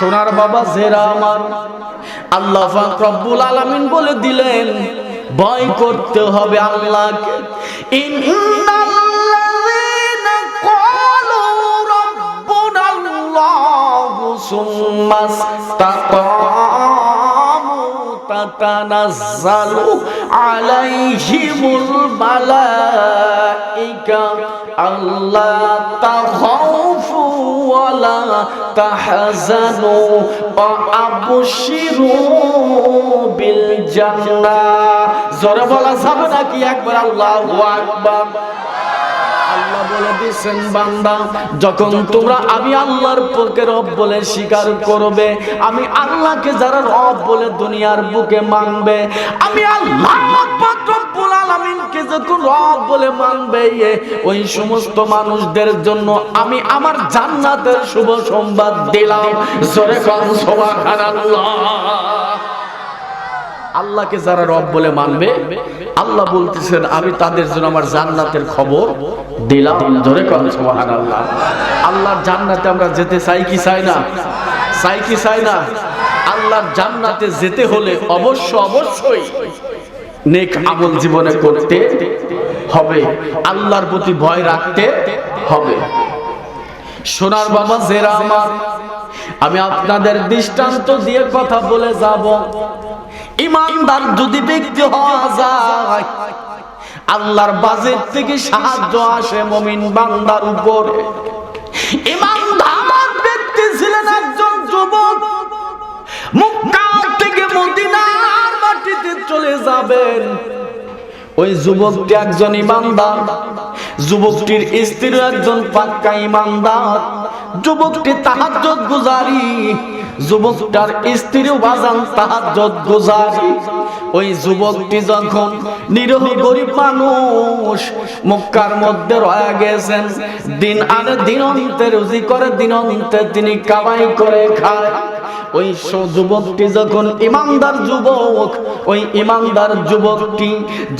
সোনার বাবা জেরা আমার, আল্লাহ পাক রব্বুল আলামিন বলে দিলেন ভয় করতে হবে আল্লাহকে। ইন্নাল্লাযীনা ক্বালু রাব্বুনাল্লাহু সুম্মা ইসতাকামু তাতানাজ্জালু আলাইহিমুল মালাইকা আল্লা তাখাফু ওয়ালা তাহজানু ওয়া আবশিরু বিল জান্নাহ। জোরে বলা যাবে নাকি একবার আল্লাহু আকবার? আল্লাহ বলে দিয়েছেন বান্দা, যখন তোমরা আমি আল্লাহর পক্ষে রব বলে স্বীকার করবে, আমি আল্লাহকে যারা রব বলে দুনিয়ার বুকে মানবে, আমি আল্লাহ পাক রব্বুল আলামিনকে যখন রব বলে মানবে, ওই সমস্ত মানুষদের জন্য আমি আমার জান্নাতের শুভ সংবাদ দিলাম। জোরে বল সুবহানাল্লাহ। আল্লাহকে যারা রব বলে মানবে, আল্লাহ বলতেছেন আমি তাদের জন্য আমার জান্নাতের খবর দিলাম। ধরে কোন সুবহানাল্লাহ। আল্লাহর জান্নাতে আমরা যেতে চাই কি চাই না? চাই কি চাই না? আল্লাহর জান্নাতে যেতে হলে অবশ্যই নেক আমল জীবনে করতে হবে, আল্লাহর প্রতি ভয় রাখতে হবে। সোনার বাবা জেরা আমার, আমি আপনাদের দৃষ্টান্ত দিয়ে কথা বলে যাব। ইমানদার যদি ব্যক্তি হওয়া যায়, আল্লাহর বাজেট থেকে সাহায্য আসে মুমিন বান্দার উপরে। ইমানদার ব্যক্তি ছিলেন একজন যুবক, মক্কা থেকে মদিনার মাটিতে চলে যাবেন। ওই যুবকটি একজন ইমানদার, যুবকটির স্ত্রী একজন পাক্কা ইমানদার, যুবকটি তাহাজ্জুদ গুজারি, যুবকটার স্ত্রীও বাজান তাহাজ্জুদ গুজারি। ওই যুবকটি যখন নিরহ গরিব মানুষ মক্কার মধ্যে রয়ে গেছেন, দিন আনে দিন অন্তে রুজি করে, দিন অন্তে তিনি কামাই করে খায়। ওই যুবকটি যখন ইমানদার যুবক, ওই ইমানদার যুবকটি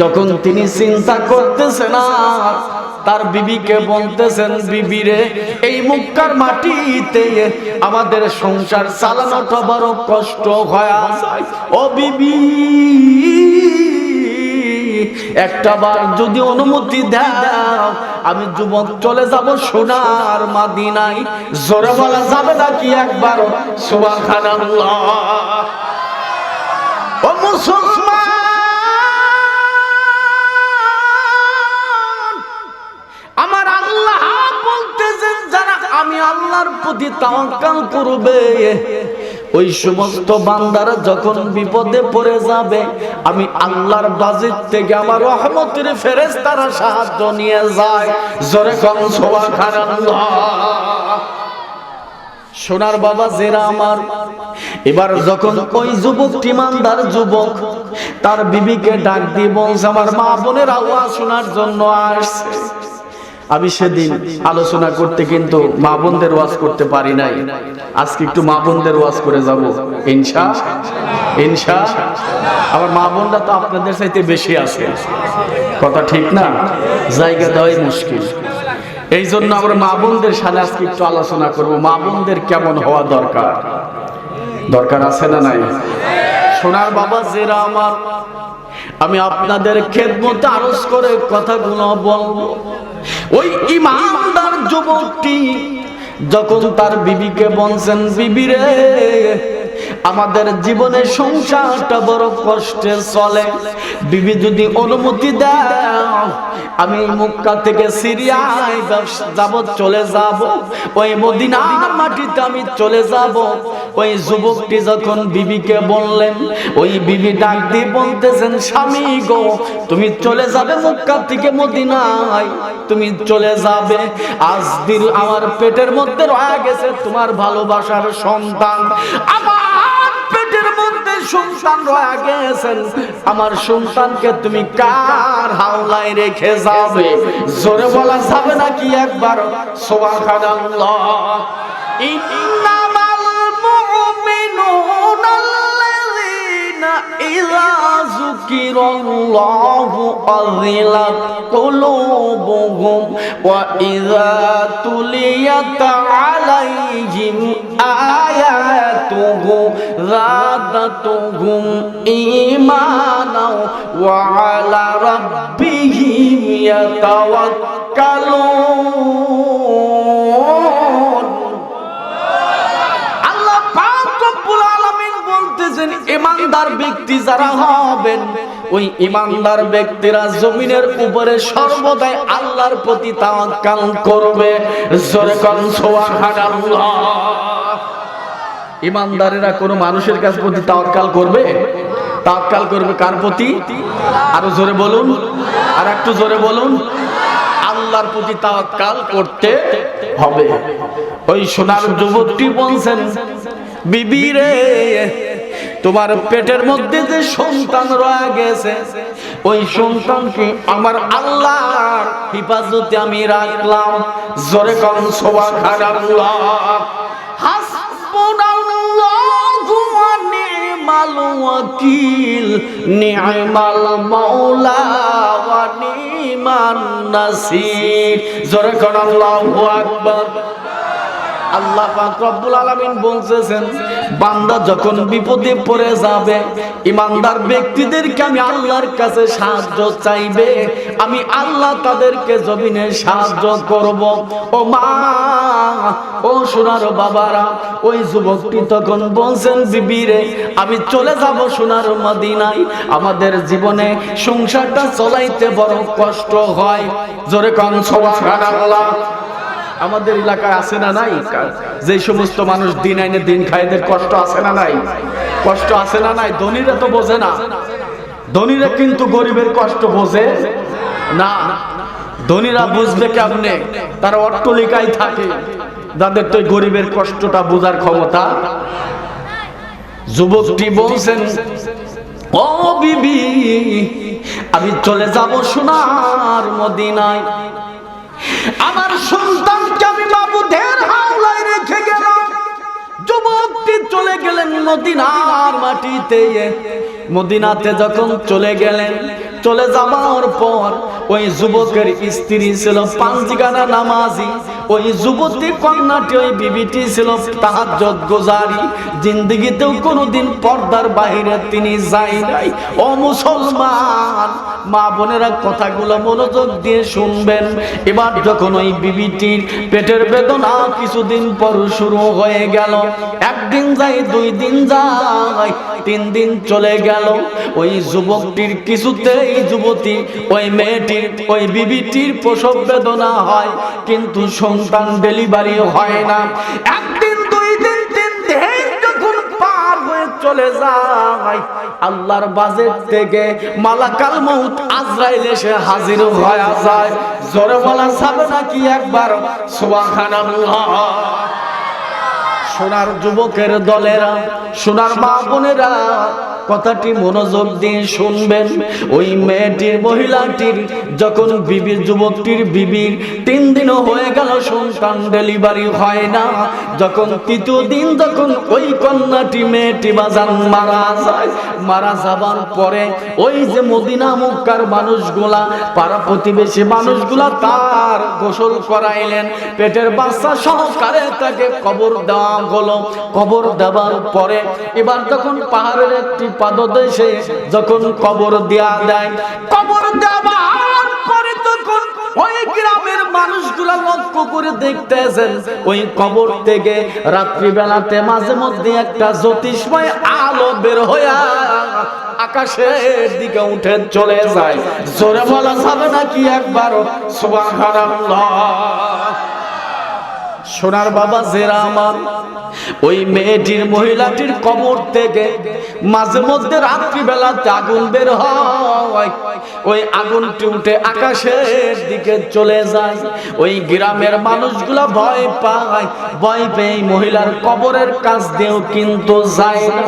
যখন তিনি চিন্তা করতেছেন না, তার বিবিকে বলতেছেন, বিবিরে এই মক্কার মাটিতে আমাদের সংসার চালানোটা বড় কষ্ট হয়ে যায়। ও বিবি, একটা বার যদি অনুমতি দাও, আমি যুবক চলে যাব সোনার মদিনায়। জোরে বলা যাবে নাকি একবার সুবহানাল্লাহ? ও মুসলমান, আমার আল্লাহ বলতেছেন যারা আমি আল্লাহর প্রতি তাওয়াক্কুল করবে, ওই সমস্ত বান্দারা যখন বিপদে পড়ে যাবে, আমি আল্লাহর বাজেট থেকে আমার রহমতের ফেরেশতারা সাহায্য নিয়ে যায়। জোরে কোন সুবহানাল্লাহ। সোনার বাবা জেরা আমার, এবার যখন ওই যুবকটি ইমানদার যুবক তার বিবিকে ডাক দিয়ে বলছে, আমার মা বোনের আওয়াজ শোনার জন্য আসছে। আমি সেদিন আলোচনা করতে কিন্তু মা বোনদের ওয়াজ করতে পারি নাই, আজকে একটু মা বোনদের ওয়াজ করে যাব ইনশা। আমার মা বোনরা তো আপনাদের চাইতে বেশি আছে, কথা ঠিক না? জায়গা দেওয়াই মুশকিল, এই জন্য আমরা মা বোনদের সাথে আজকে একটু আলোচনা করব। মা বোনদের কেমন হওয়া দরকার আছে না নাই? সোনার বাবা জেরা আমার, আমি আপনাদের খেদমতে আরজ করে কথাগুলো বলবো। ওই ইমানদার যুবকটি যখন তার বিবিকে বলছেন, বিবিরে আমাদের জীবনে সংসারটা বড় কষ্টে চলে, বিবি যদি অনুমতি দাও, আমি মক্কা থেকে সিরিয়ায় যাবত চলে যাব, ওই মদিনার মাটিতে আমি চলে যাব। ওই যুবকটি যখন বিবিকে বললেন, ওই বিবি ডাক দিয়ে বলতেছেন, স্বামী গো তুমি চলে যাবে মক্কা থেকে মদিনায়, তুমি চলে যাবে। আজ দিন আমার পেটের মধ্যে রয়ে গেছে তোমার ভালোবাসার সন্তান, আমার পেটের মধ্যে সন্তান রয়ে গেছেন, আমার সন্তানকে তুমি কার হাওলায় রেখে যাবে? জোরে বলা যাবে নাকি একবার সুবহানাল্লাহ? ইন্নামাল মুমিনুনা আল্লাযীনা ইযা যুকির যিকিরাল্লাহু ওয়াজিলাত কুলুবুহুম ওয়া ইযা তুলিয়াত আলাইহিম আয়াতুহু যাদাতুহুম ঈমানাও ওয়া আলা রাব্বিহিম ইয়াতাওয়াক্কালুন। আল্লাহ পাক রব্বুল আলামিন বলতেছেন, ঈমানদার ব্যক্তি যারা হবেন, ওই ঈমানদার ব্যক্তিরা জমিনের উপরে সর্বদাই আল্লাহর প্রতি তাওয়াক্কাল করবে। জোরে কোন সুবহানাল্লাহ। ঈমানদারেরা কোনো মানুষের কাছে প্রতি তাওয়াক্কাল করবে? তাওয়াক্কাল করবে কার প্রতি? আরো জোরে বলুন, আর একটু জোরে বলুন। আল্লাহর প্রতি তাওয়াক্কাল করতে হবে। ওই সোনার যুবকটি বলছেন, বিবি রে, তোমার পেটের মধ্যে যে সন্তান রয়ে গেছে, ওই সন্তানকে আমার আল্লাহর হিফাজতে আমি রাখলাম। জোরে কোন সুবহানাল্লাহ। হাসবুনাল্লাহু ওয়া নি'মাল ওয়াকিল, নি'মাল মাওলা ওয়া নি'মান নাসির। জোরে কোন আল্লাহু আকবার। আল্লাহ পাক রব্বুল আলামিন বলতেছেন, বান্দা যখন বিপদে পড়ে যাবে, ঈমানদার ব্যক্তিদেরকে আমি আল্লাহর কাছে সাহায্য চাইবে, আমি আল্লাহ তাদেরকে জমিনে সাহায্য করব। ও মা, ও সোনার বাবারা, ওই যুবকটি তখন বলছেন, বিবি রে, আমি চলে যাব সোনার মদিনায়। আমাদের জীবনে সংসারটা চলাইতে বড় কষ্ট হয়। জোরে কোন সুবহানাল্লাহ। আমাদের এলাকায় আছে না নাই? যে সমস্ত মানুষ দিন আইনে দিন খায়, এদের কষ্ট আছে না নাই? কষ্ট আছে না নাই? ধনীরা তো বোঝে না। ধনীরা কিন্তু গরিবের কষ্ট বোঝে না। ধনীরা বুঝবে কেমনে? তারা অট্টালিকায় থাকে, যাদের তো গরিবের কষ্টটা বোঝার ক্ষমতা। যুবকটি বলছেন, ও বিবি, আমি চলে যাব সোনার মদিনায়। আমার সন্তানকে আমি মাবুদের হাওলায় রেখে গেলাম। যুবকটি চলে গেলেন মদিনার মাটিতে। মদিনাতে যখন চলে গেলেন, চলে যাওয়ার পর ওই যুবকের স্ত্রী ছিল পাঁচগানা নামাজি। ওই যুবতী কন্যাটি, ওই বিবিটি ছিল তাহাজ্জুদ গুজারি। জিন্দেগিতেও কোনোদিন পর্দার বাইরে তিনি যায় নাই। ও মুসলমান মা বোনেরা, কথাগুলো মনোযোগ দিয়ে শুনবেন। এবার যখন ওই বিবিটির পেটের বেদনা কিছুদিন পর শুরু হয়ে গেল, একদিন যায়, 2 দিন যায়, 3 দিন চলে গেল, ওই যুবকটির কিছুতেই যুবতী, ওই মেয়েটির, ওই বিবিটির প্রসব বেদনা হয়, কিন্তু সন্তান ডেলিভারি হয় না। একদিন, 2 দিন, 3 দিন যখন পার হয়ে চলে যায়, আল্লাহর বাজেট থেকে মালাকাল মউত আজরাইল এসে হাজির হয়ে যায়। জোরে বলা যাবে নাকি একবার সুবহানাল্লাহ। সোনার যুবকের দলেরা, সোনার মা বোনেরা, কথাটি মনোযোগ দিয়ে শুনবেন। ওই মেয়েটির, মহিলাটির যখন বিবির, যুবকটির বিবির 3 দিনও হয়ে গেল, সন্তান ডেলিভারি হয় না। যখন 3য় দিন যখন ওই কন্যাটি, মেয়েটি বাজান মারা যায়, মারা যাবার পরে ওই যে মদিনা মক্কার মানুষগুলা, পাড়া প্রতিবেশী মানুষগুলা তার গোসল করাইলেন, পেটের বাচ্চা সহকারে তাকে কবর দেওয়া হলো। কবর দেওয়ার পরে এবার যখন পাহাড়ের একটি পাদদেশে যখন কবর দেয়া দেয়, কবর দেওয়ার পরে তখন ওই গ্রামের মানুষগুলা লক্ষ্য করে দেখতেছেন, ওই কবর থেকে রাত্রিবেলাতে মাঝে মধ্যে একটা জ্যোতিষ্ময় আলো বের হইয়া আকাশের দিকে উঠে চলে যায়। জোরে বলা যাবে নাকি একবার সুবহানাল্লাহ। সোনার বাবা জেরা আমার, ওই মেয়েটির, মহিলাটির কবর থেকে মাঝে মধ্যে রাত্রিবেলাতে আগুন বের হয়, ওই আগুনটি উঠে আকাশের দিকে চলে যায়। ওই গ্রামের মানুষগুলা ভয় পায়, ভয় পেয়ে মহিলার কবরের কাছ দিয়েও কিন্তু যায় না।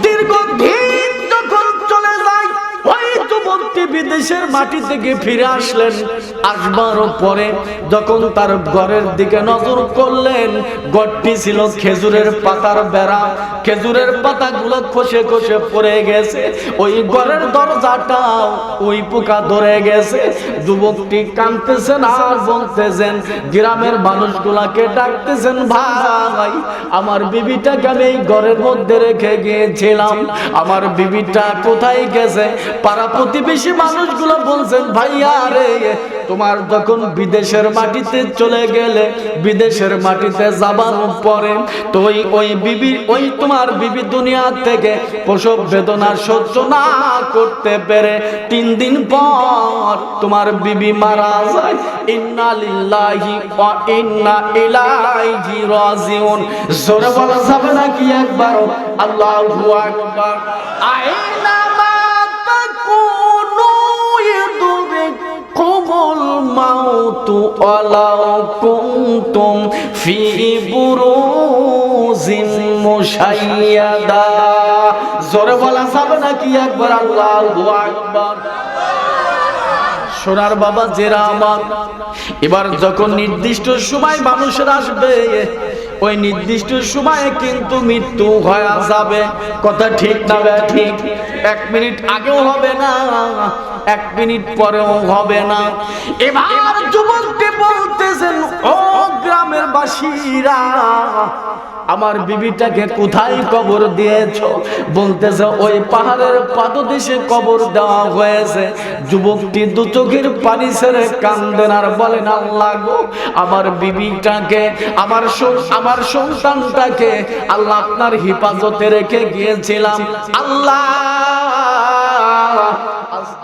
দীর্ঘদিন যখন চলে যায়, ওই যুবক যুবকটি বিদেশের মাটি থেকে ফিরে আসলেন। আসবার পরে যখন তার ঘরের দিকে নজর করলেন, ঘরটি ছিল খেজুরের পাতার বেড়া, খেজুরের পাতাগুলো খসে খসে পড়ে গেছে, ওই ঘরের দরজাটাও ওই পোকা ধরে গেছে। যুবকটি কাঁদতেছেন আর বলতেছেন, গ্রামের মানুষগুলাকে ডাকতেছেন, ভাই আমার বিবিটাকে আমি এই ঘরের মধ্যে রেখে গিয়েছিলাম, আমার বিবিটা কোথায় গেছে? পাড়া প্রতিবেশী মানুষগুলো বলছেন, ভাইয়া রে তোমার যখন বিদেশের মাটিতে চলে গেলে, বিদেশের মাটিতে যাবার পরে তো ওই তোমার বিবি দুনিয়া থেকে প্রসব বেদনা সহ্য না করতে পেরে 3 দিন পর তোমার বিবি মারা যায়। ইন্না লিল্লাহি ওয়া ইন্না ইলাইহি রাজিউন। জোরে বলা যাবে নাকি একবার আল্লাহু আকবার। আইনা মা তাকুনু ইয়াদরিকুমুল মাউতু ওয়ালাউ কুনতুম ফি বুরুজিন মুশাইয়াদা। জোরে বলা যাবে নাকি একবার আল্লাহু আকবার। সোনার বাবা জেরা আমার, এবার যখন নির্দিষ্ট সময় মানুষের আসবে, ওই নির্দিষ্ট সময়ে কিন্তু মৃত্যু হয়ে যাবে। কথা ঠিক না ঠিক? 1 মিনিট আগেও হবে না, 1 মিনিট পরেও হবে না। এবার যুবকটি বলতেছেন, ও গ্রামের বাসীরা, আমার বিবিটাকে কোথায় কবর দিয়েছো? বলতেছে ওই পাহাড়ের পাদদেশে কবর দেওয়া হয়েছে। যুবকটি দু চোখের পানি ছেড়ে কান্দেন আর বলেন, আল্লাহ গো, আমার বিবিটাকে, আমার সন্তানটাকে আল্লাহ আপনার হেফাজতে রেখে গিয়েছিলাম, আল্লাহ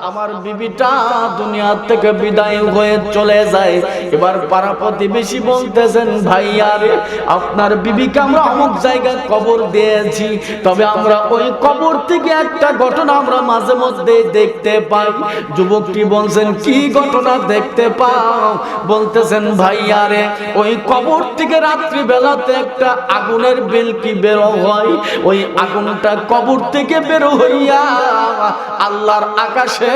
আমার বিবিটা দুনিয়া থেকে বিদায় হয়ে চলে যায়। এবার পাড়া প্রতিবেশী বলতেছেন, ভাইয়া রে আপনার বিবিকে আমরা অমুক জায়গায় কবর দিয়েছি, তবে আমরা ওই কবর থেকে একটা ঘটনা আমরা মাঝে মধ্যে দেখতে পাই। যুবকটি বলছেন, কি ঘটনা দেখতে পাও? বলতেছেন, ভাইয়া রে ওই কবর থেকে রাত্রি বেলাতে একটা আগুনের বেলকি বের হয়, ওই আগুনটা কবর থেকে বের হইয়া আল্লাহর আকাশে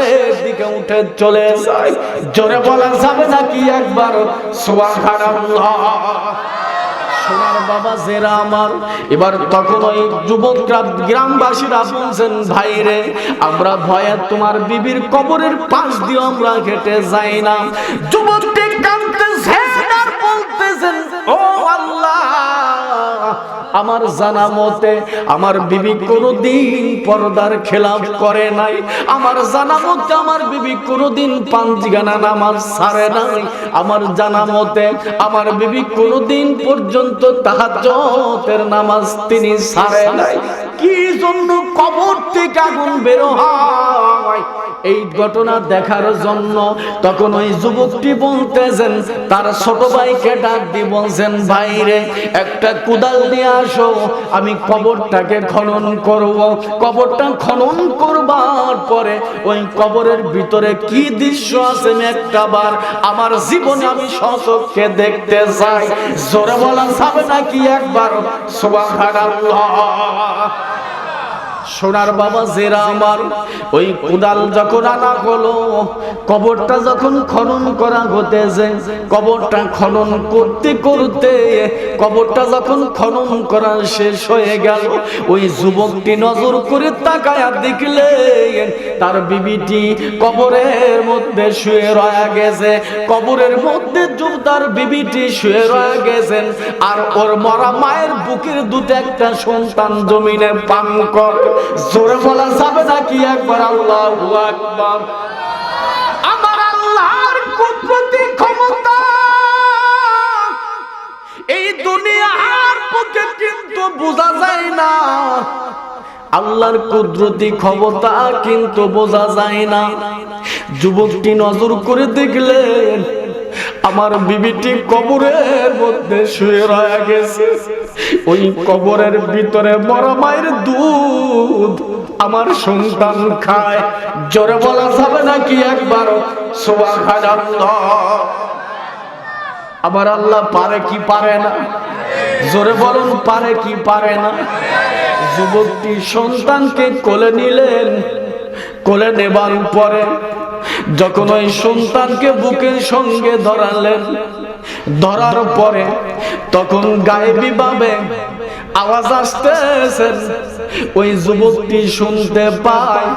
দিকে উঠে চলে যায়। জোরে বলা যাবে নাকি একবার সুবহানাল্লাহ। সোনার বাবা জেরা আমার, এবার তখন ওই যুবকরা গ্রামবাসীরা বলছেন, ভাই রে আমরা ভয়ে তোমার বিবির কবরের পাশ দিয়ে আমরা হেঁটে যাই না। যুবকটি কাঁদতেছেন আর বলতেছেন, ও আল্লাহ আমার জানা মতে আমার বিবি কোনোদিন পর্দার খেলাফ করে নাই, আমার জানা মতে আমার বিবি কোনোদিন পাঁচগানা নামাজ ছাড়ে নাই, আমার জানা মতে আমার বিবি কোনোদিন পর্যন্ত তাহাজ্জুদের নামাজ তিনি ছাড়ে নাই। কি জন্য কবর থেকে আগুন বের হয়? এই ঘটনা দেখার জন্য। তখন ওই যুবকটি বলতেছেন, তার ছোট ভাইকে ডাক দিয়ে বলছেন, ভাই রে একটা কোদাল নিয়ে আসো, আমি কবরটাকে খনন করব। কবরটা খনন করবার পরে ওই কবরের ভিতরে কি দৃশ্য আছে আমি একটাবার আমার জীবনে আমি স্বচক্ষে দেখতে চাই। জোরে বলা যাবে নাকি একবার সুবহানাল্লাহ। সোনার বাবা জেরা আমার, ওই কোদাল যখন আনা হলো, কবরটা যখন খনন করা হতেছে, কবরটা খনন করতে করতে কবরটা যখন খনন করা শেষ হয়ে গেল, ওই যুবকটি নজর করে তাকায়া দেখলেন তার বিবিটি কবরের মধ্যে শুয়ে রয়ে গেছে। কবরের মধ্যে তার বিবিটি শুয়ে রয়ে গেছেন, আর ওর মরা মায়ের বুকের দুটো একটা সন্তান জমিনে পান করে। জোরে বলা যাবে নাকি একবার আল্লাহু আকবার। আমার আল্লাহর কুদরতি ক্ষমতা এই দুনিয়ার বুকে কিন্তু বোঝা যায় না, আল্লাহর কুদরতি ক্ষমতা কিন্তু বোঝা যায় না। যুবকটি নজর করে দেখলেন আমার বিবিটি কবরের মধ্যে শুয়ে রয়ে গেছে, ওই কবরের ভিতরে মরা মায়ের দুধ আমার সন্তান খায়। জোরে বলা যাবে নাকি একবার সুবহানাল্লাহ। আবার আল্লাহ পারে কি পারে না? জোরে বলুন, পারে কি পারে না? যুবকটি সন্তানকে কোলে নিলেন, কোলে নেবার পরে যখন ওই সন্তানকে বুকের সঙ্গে ধরালেন, ধরার পরে তখন গায়েবী ভাবে আওয়াজ আসতেছে। ওই যুবকটি শুনতে পায়,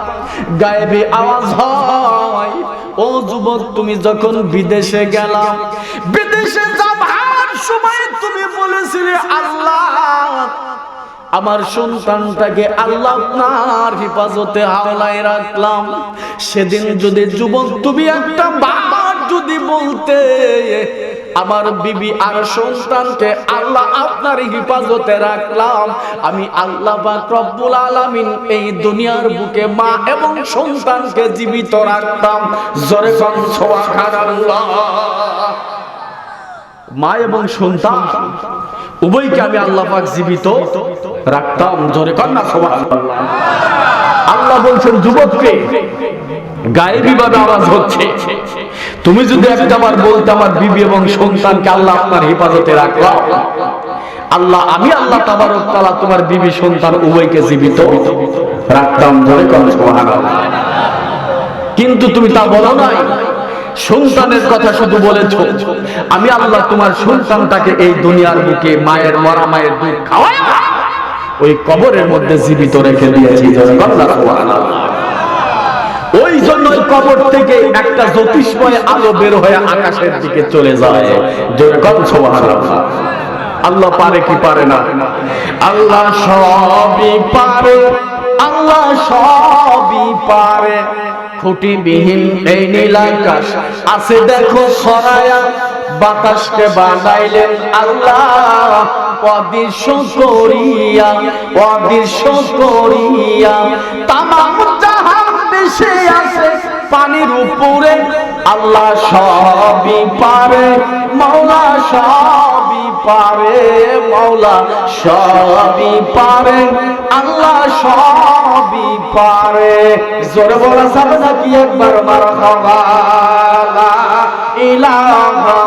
গায়েবী আওয়াজ হয়, ও যুবক তুমি যখন বিদেশে গেলাম, বিদেশে যাবার সময় তুমি বলেছিলে আল্লাহ আমার সন্তানটাকে আল্লাহ আপনার হেফাজতে হাওলায় রাখলাম। সেদিন যদি যুবক তুমি একটা বার যদি বলতে আমার বিবি আর সন্তানকে আল্লাহ আপনার হেফাজতে রাখলাম, আমি আল্লাহ পাক রব্বুল আলামিন এই দুনিয়ার বুকে মা এবং সন্তানকে জীবিত রাখতাম। জোরে কোন সুবহানাল্লাহ। মা এবং সন্তান উভয়কে আমি আল্লাহ পাক জীবিত রাখতাম। জোরে কোন না সুবহানাল্লাহ। আল্লাহ বলছেন যুবককে, গায়েবী ভাবে আওয়াজ হচ্ছে, তুমি যদি একটা বার বলতে আমার বিবি এবং সন্তানকে আল্লাহ আপনার হেফাজতে রাখলাম, আল্লাহ আমি আল্লাহ তাবারক তাআলা তোমার বিবি সন্তান উভয়কে জীবিত রাখতাম। জোরে কোন সুবহানাল্লাহ। কিন্তু তুমি তা বলো নাই, সন্তানের কথা শুধু বলেছো, আমি আল্লাহ তোমার সন্তানটাকে এই দুনিয়ার বুকে মায়ের মরা মায়ের দুধ খাওয়ায় ওই কবরের মধ্যে জীবিত রেখে দিয়েছি। ওই জন্য ওই কবর থেকে একটা জ্যোতিষ্ময় আলো বের হয়ে আকাশের দিকে চলে যায়। জোরে কোন সুবহানাল্লাহ। আল্লাহ পারে কি পারে না? আল্লাহ সবই পারে, আল্লাহ সবই পারে। খুঁটিবিহীন এই নীল আকাশ আছে দেখো ছড়ায়া, বাতাসকে বানাইলেন আল্লাহ অদৃশ্য করিয়া, অদৃশ্য করিয়া। তামাম জাহান দেশে আছে পানির উপরে, আল্লাহ সবই পারে, মাওলা সবই পারে, মাওলা সবই পারে, আল্লাহ সবই পারে। জোরে বলা যাবে নাকি একবার মারহাবা? লা ইলাহা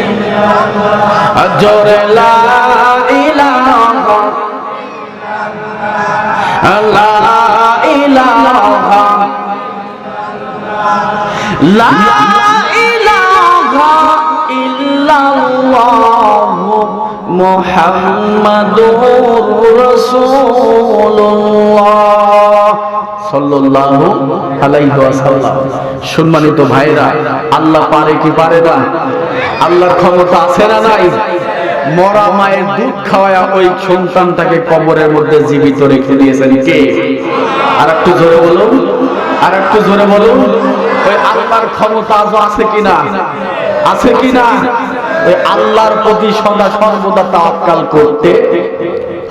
ইল্লাল্লাহ, জোরে লা ইলাহা লা ইলাহা লা ইলাহা ইল্লাল্লাহ মুহাম্মাদুর রাসূলুল্লাহ সাল্লাল্লাহু আলাইহি ওয়াসাল্লাম। সম্মানিত ভাইরা, আল্লাহ পারে কি পারে না? আল্লাহর ক্ষমতা আছে না নাই? মরা মায়ের দুধ খাওয়ায়া ওই সন্তানটাকে কবরের মধ্যে জীবিত রেখে দিয়েছেন কে? আর একটু জোরে বলুন, আর একটু জোরে বলুন। ওই আল্লাহর ক্ষমতা আজও আছে কিনা? আছে কিনা? ওই আল্লাহর প্রতি সদা সর্বদা তাওয়াক্কাল করতে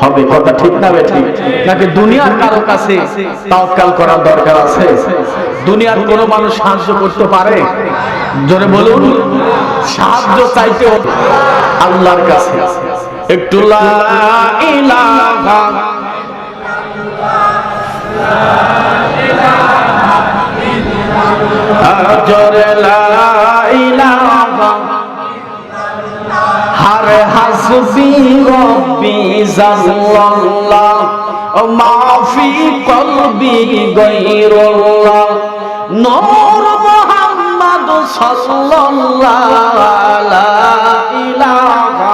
হবে। কথা ঠিক না বেঠিক? নাকি দুনিয়ার কারো কাছে তাওয়াক্কাল করার দরকার আছে? দুনিয়ার কোন মানুষ সাহায্য করতে পারে? জোরে বলুন। সাহায্য চাইতে আল্লাহর কাছে। একটু লা ইলাহা জোরে লা ইলাহা হারে হাসবি রব্বি জাল্লাল্লাহ মা ফি কলবি গায়রুল্লাহ নূর মুহাম্মদ সাল্লাল্লাহু লা ইলাহা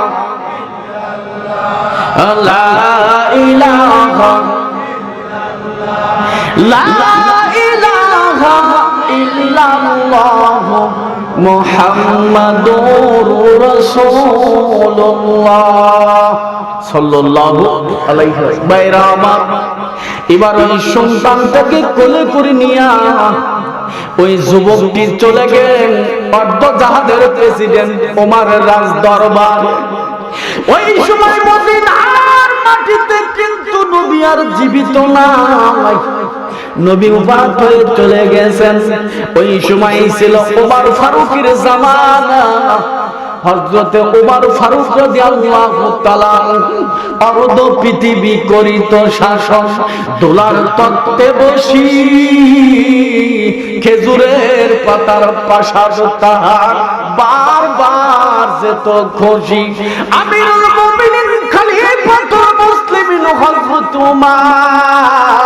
লা ইলাহা লা ইলাহা ইল্লাল্লাহ মুহাম্মাদুর রাসূলুল্লাহ সাল্লাল্লাহু আলাইহি ওয়াসাল্লাম। এবার ওই সন্তানটাকে কোলে করে নিয়া ওই যুবকটি চলে গেলেন অর্ধ জাহাজের প্রেসিডেন্ট ওমরের রাজ দরবার। ওই সময় মদিনার মাটিতে কিন্তু নবী আর জীবিত নাই, নবী ওফাত হয়ে চলে গেছেন। ওই সময় ছিল ওমর ফারুকের জামানা। হযরতে ওমর ফারুক রাদিয়াল্লাহু তাআলা অর্ধ পৃথিবী করিত শাসন, দোলার তক্তে বসি খেজুরের পাতার পাশার তাহার বারবার যেত খুশি। আমিরুল মুমিনিন খলিফাতুল মুস্তাফা মুসলিমিন হযরত উমর,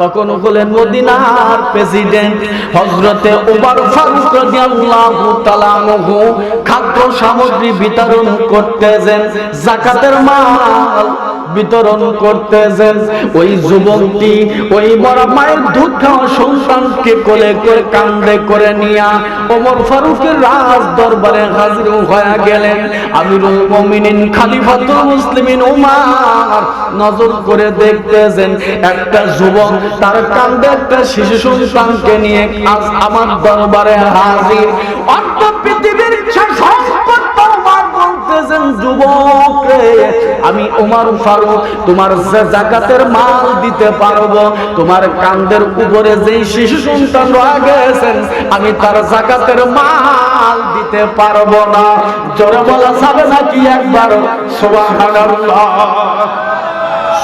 তখন হলেন মদিনার প্রেসিডেন্ট হযরতে ওমর ফারুক রাদিয়াল্লাহু তাআলা আনহু খাদ্য সামগ্রী বিতরণ করতেছেন, যাকাতের মাল বিতরণ করতেছেন। ওই যুবকটি ওই বড় মায়ের দুধ খাওয়া সন্তানকে কোলে করে কাঁধে করে নিয়া ওমর ফারুকের রাজ দরবারে হাজির হয়ে গেলেন। আমিরুল মুমিনিন খলিফাতুল মুসলিমিন ওমর নজর করে দেখতেছেন একটা যুবক তার কাঁধে একটা শিশু সন্তানকে নিয়ে আজ আমার দরবারে হাজির। অর্ধ পৃথিবীর সম্পদ ওমর বলতেছেন, যুবক রে, আমি ওমর ফারুক তোমার যাকাতের মাল দিতে পারবো, তোমার কাঁধের উপরে যে শিশু সন্তান রয়ে গেছেন আমি তার যাকাতের মাল দিতে পারবো না। জোরে বলা যাবে নাকি একবার সুবহানাল্লাহ?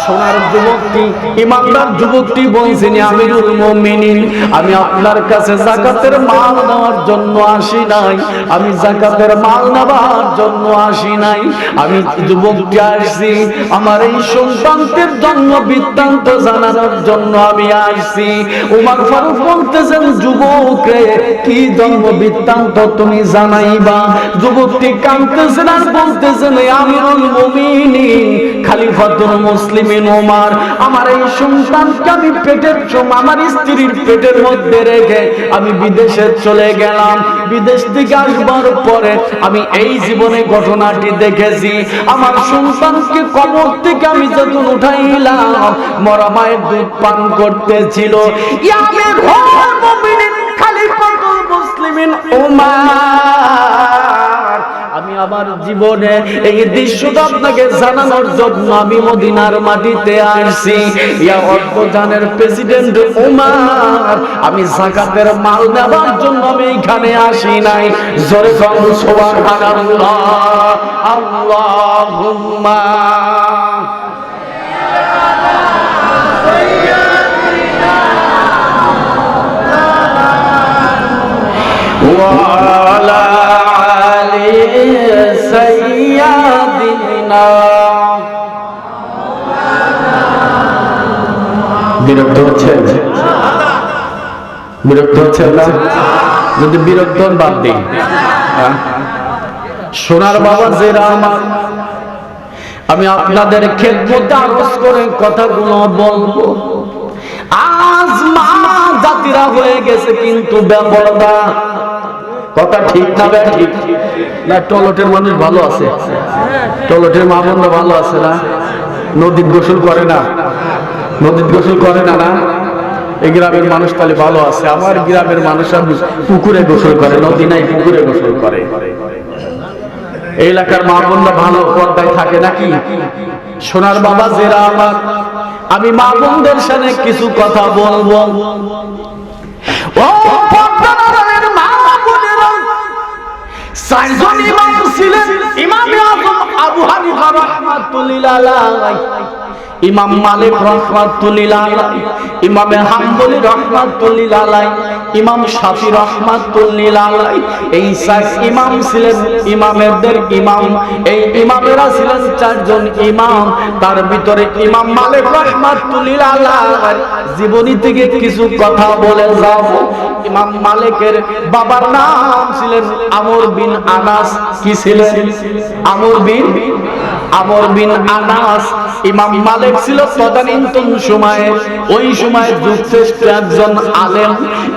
সোনার যুবকটি, ইমানদার যুবকটি বলছেন, আমিরুল মুমিনিন, আমি আপনার কাছে যাকাতের মাল নেওয়ার জন্য আসি নাই, আমি যাকাতের মাল নেওয়ার জন্য আসি নাই, আমি যুবকটি আসছি আমার এই সন্তানদের জন্য বৃত্তান্ত জানানোর জন্য আমি আসছি। ওমর ফারুক বলতেছেন, যুবক রে, কি জন্ম বৃত্তান্ত তুমি জানাইবা? যুবকটি কাঁদতেছেন আর বলতেছেন, আমিরুল মুমিনিন খলিফাতুল মুসলিমিন ওমর, আমার এই সন্তানকে আমি পেটের আমার স্ত্রীর পেটের মধ্যে রেখে আমি বিদেশে চলে গেলাম। বিদেশ থেকে আসবার পরে আমি এই জীবনে ঘটনাটি দেখেছি। আমার সন্তানকে কবর থেকে আমি যখন উঠাইলাম মরা মায়ের দুধ পান করতেছিল। আমিরুল মুমিনিন খলিফাতুল মুসলিমিন ওমর, আমি আমার জীবনে এই দৃশ্যটা আপনাকে জানানোর জন্য আমি মদিনার মাটিতে আসছি। ইয়া অর্ধজানের প্রেসিডেন্ট ওমর, আমি যাকাতের মাল নেবার জন্য আমি এখানে আসি নাই। জোরে বলুন সুবহানাল্লাহ, আল্লাহুম্মা ওয়ালা সাইয়্যিদিনা। বিরক্ত হচ্ছেন? বিরক্ত হচ্ছেন না? যদি বিরক্ত হন বাদ দিন। সোনার বাবা জেরা আমার, আমি আপনাদের খেদমতে আরজ করে কথাগুলো বলবো। আজ মা জাতিরা হয়ে গেছে কিন্তু বেপরদা। কথা ঠিক না বে ঠিক না? টলটের মানুষ ভালো আছে, টলটের মা বোনরা ভালো আছে না? নদীর গোসল করে না, নদীর গোসল করে না? না, এই গ্রামের মানুষ তাহলে ভালো আছে। আমার গ্রামের মানুষ পুকুরে গোসল করে, নদী নাই পুকুরে গোসল করে। এই এলাকার মা বোনরা ভালো পর্দায় থাকে নাকি? সোনার বাবা জেরা আমার, আমি মা বোনদের সাথে কিছু কথা বলবো। ও পর্দার মা বোনেরা, চারজন ইমাম ছিলেন। ইমামে আযম আবু হানিফা রাহমাতুল্লাহ আলাইহি, ইমাম মালিক রাহমাতুল্লাহ আলাইহি, ইমামে হাম্বলি রাহমাতুল্লাহ আলাইহি, ইমাম শাফি রাহমাতুল্লাহ আলাইহি। এই চার ইমাম ছিলেন ইমামদের ইমাম। এই ইমামেরা ছিলেন চারজন ইমাম। তার ভিতরে ইমাম মালিক রাহমাতুল্লাহ আলাইহি জীবনী থেকে কিছু কথা বলে যাব। ইমাম মালিকের বাবার নাম ছিলেন আমর বিন আনাস। কি ছিলেন? আমর বিন আনাস। ইমাম মালিক ছিল তদানীন্তন সময়ে, ওই সময় যুগশ্রেষ্ঠ একজন আলেম।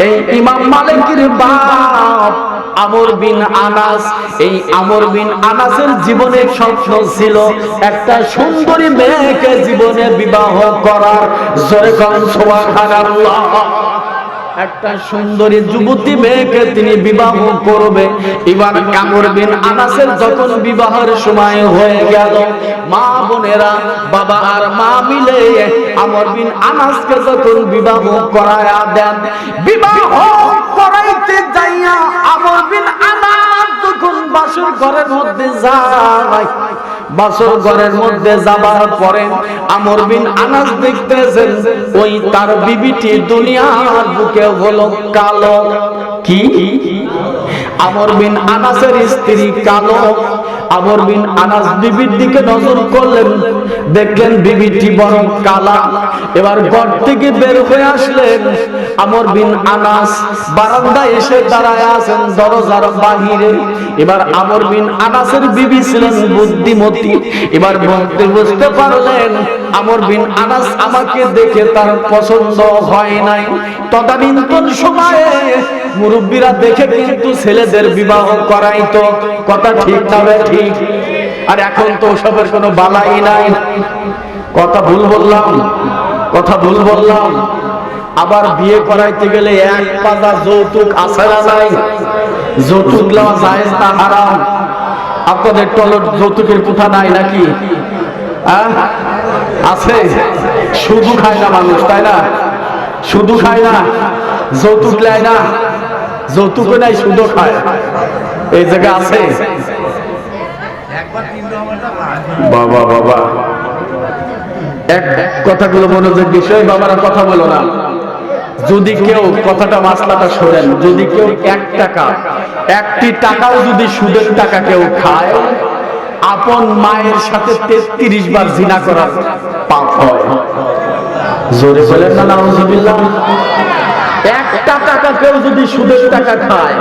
এই ইমাম মালিকের বাপ আমর বিন আনাস। এই আমর বিন আনাসের জীবনের স্বপ্ন ছিল একটা সুন্দরী মেয়েকে জীবনে বিবাহ করার। জোরে বলুন সুবহানাল্লাহ। একটা সুন্দরী যুবতী মেয়েকে তিনি বিবাহ করবে। এবার আমর বিন আনাসের যখন বিবাহের সময় হয়ে গেল, মা বোনেরা বাবা আর মা মিলে আমর বিন আনাসকে যখন বিবাহ করায়া দেন, বিবাহ করাইতে যাইয়া আমর বিন আনাস যখন বাসর ঘরের মধ্যে যায়, বাসর ঘরের মধ্যে যাবার পরে আমর বিন আনাস দেখতেছেন ওই তার বিবিটি দুনিয়ার বুকে হলো কালো। কি? আমর বিন আনাসের স্ত্রী কালো। আমর বিন আনাস বিবির দিকে নজর করলেন, দেখলেন বিবিটি বড় কালা। এবার ঘর থেকে বের হয়ে আসলেন। আমর বিন আনাস বারান্দায় এসে দাঁড়ায় আছেন দরজার বাহিরে। এবার আমর বিন আনাসের বিবি ছিলেন বুদ্ধিমতী। এবার বুঝতে পারলেন আমর বিন আনাস আমাকে দেখে তার পছন্দ হয় নাই। তদানীন্তন সময়ে মুরব্বীরা দেখে কিন্তু ছেলেদের বিবাহ করাইতো। কথা ঠিক না ঠিক? আর এখন তো ওসবের কোনো বালাই নাই। কথা ভুল বললাম? কথা ভুল বললাম? আবার বিয়ে করাইতে গেলে এক পাতা যৌতুক আছে না নাই? যৌতুক লওয়া জায়েজ না হারাম? আপনাদের টলট যৌতুকের কথা নাই নাকি? আছে। শুধু খায় না মানুষ, তাই না? শুধু খায় না, যৌতুক নেয় না। যৌতুক নাই, শুধু খায়। এই জায়গা আছে। বাবা বাবা, এক কথাগুলো মনোযোগ বিষয়, বাবারা কথা বলো না। যদি কেউ কথাটা মাসলাটা শোনেন, যদি কেউ 1 টাকা, 1টি টাকাও যদি সুদের টাকা কেউ খায়, আপন মায়ের সাথে 33 বার জিনা করার পাপ হয়। জোরে বলেন না নাউজুবিল্লাহ। 1টা টাকা কেউ যদি সুদের টাকা খায়,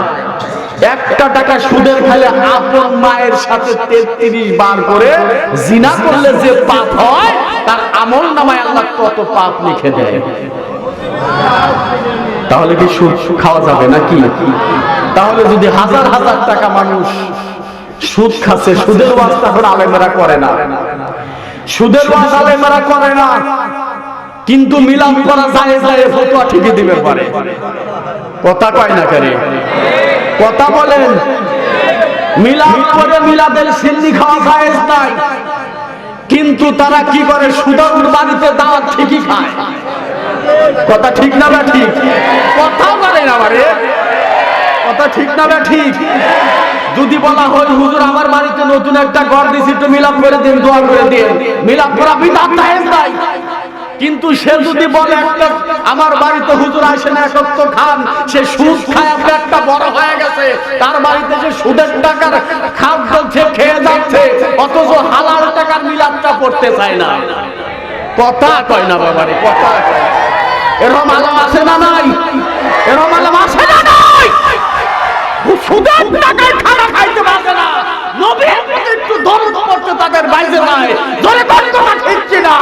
1টা টাকা সুদের খাইলে আপন মায়ের সাথে 33 বার করে জিনা করলে যে পাপ হয়, তার আমল নামায় আল্লাহ কত পাপ লিখে দেয়। তাহলে কি সুদ খাওয়া যাবে নাকি? তাহলে যদি হাজার হাজার টাকা মানুষ সুদ খাচ্ছে, সুদের ওয়াজ তখন আলেমেরা করে না। সুদের ওয়াজ আলেমেরা করে না, কিন্তু মিলাদ করা যায় যায় ফতোয়া ঠিকই দিবে পারে। কথা কয় না করে? কথা বলেন। মিলাদ করে মিলাদের সিন্নি খাওয়া জায়েজ নাই, কিন্তু তারা কি করে? সুদের বাড়িতে দাওয়াত ঠিকই খায়। কথা ঠিক না বা ঠিক? কথা বলে না বারে। কথা ঠিক না বা ঠিক? যদি বলা হয় হুজুর আমার বাড়িতে নতুন একটা ঘর দিয়েছি, একটু মিলাদ করে দিন, দোয়া করে দিন, মিলাদ করা বিদআত জায়েজ নাই। কিন্তু সে যদি বলে একটা আমার বাড়িতে হুজুর আসে না একত্র খান, সে সুদ খায় একটা বড় হয়ে গেছে, তার বাড়িতে যে সুদের টাকার খাদ্য খেয়ে যাচ্ছে, অথচ হালাল টাকার মিলাদটা পড়তে চায় না। কথা কয় না বাবারে? কথা এরকম আলেম আছে না নাই? এরকম আলেম আছে না নাই? সুদের টাকায় খানা খাইতে পারে না, নবীর প্রতি একটু দরদ পড়তে তাদের বাইরে নাই। ধরে কথা ঠিক না?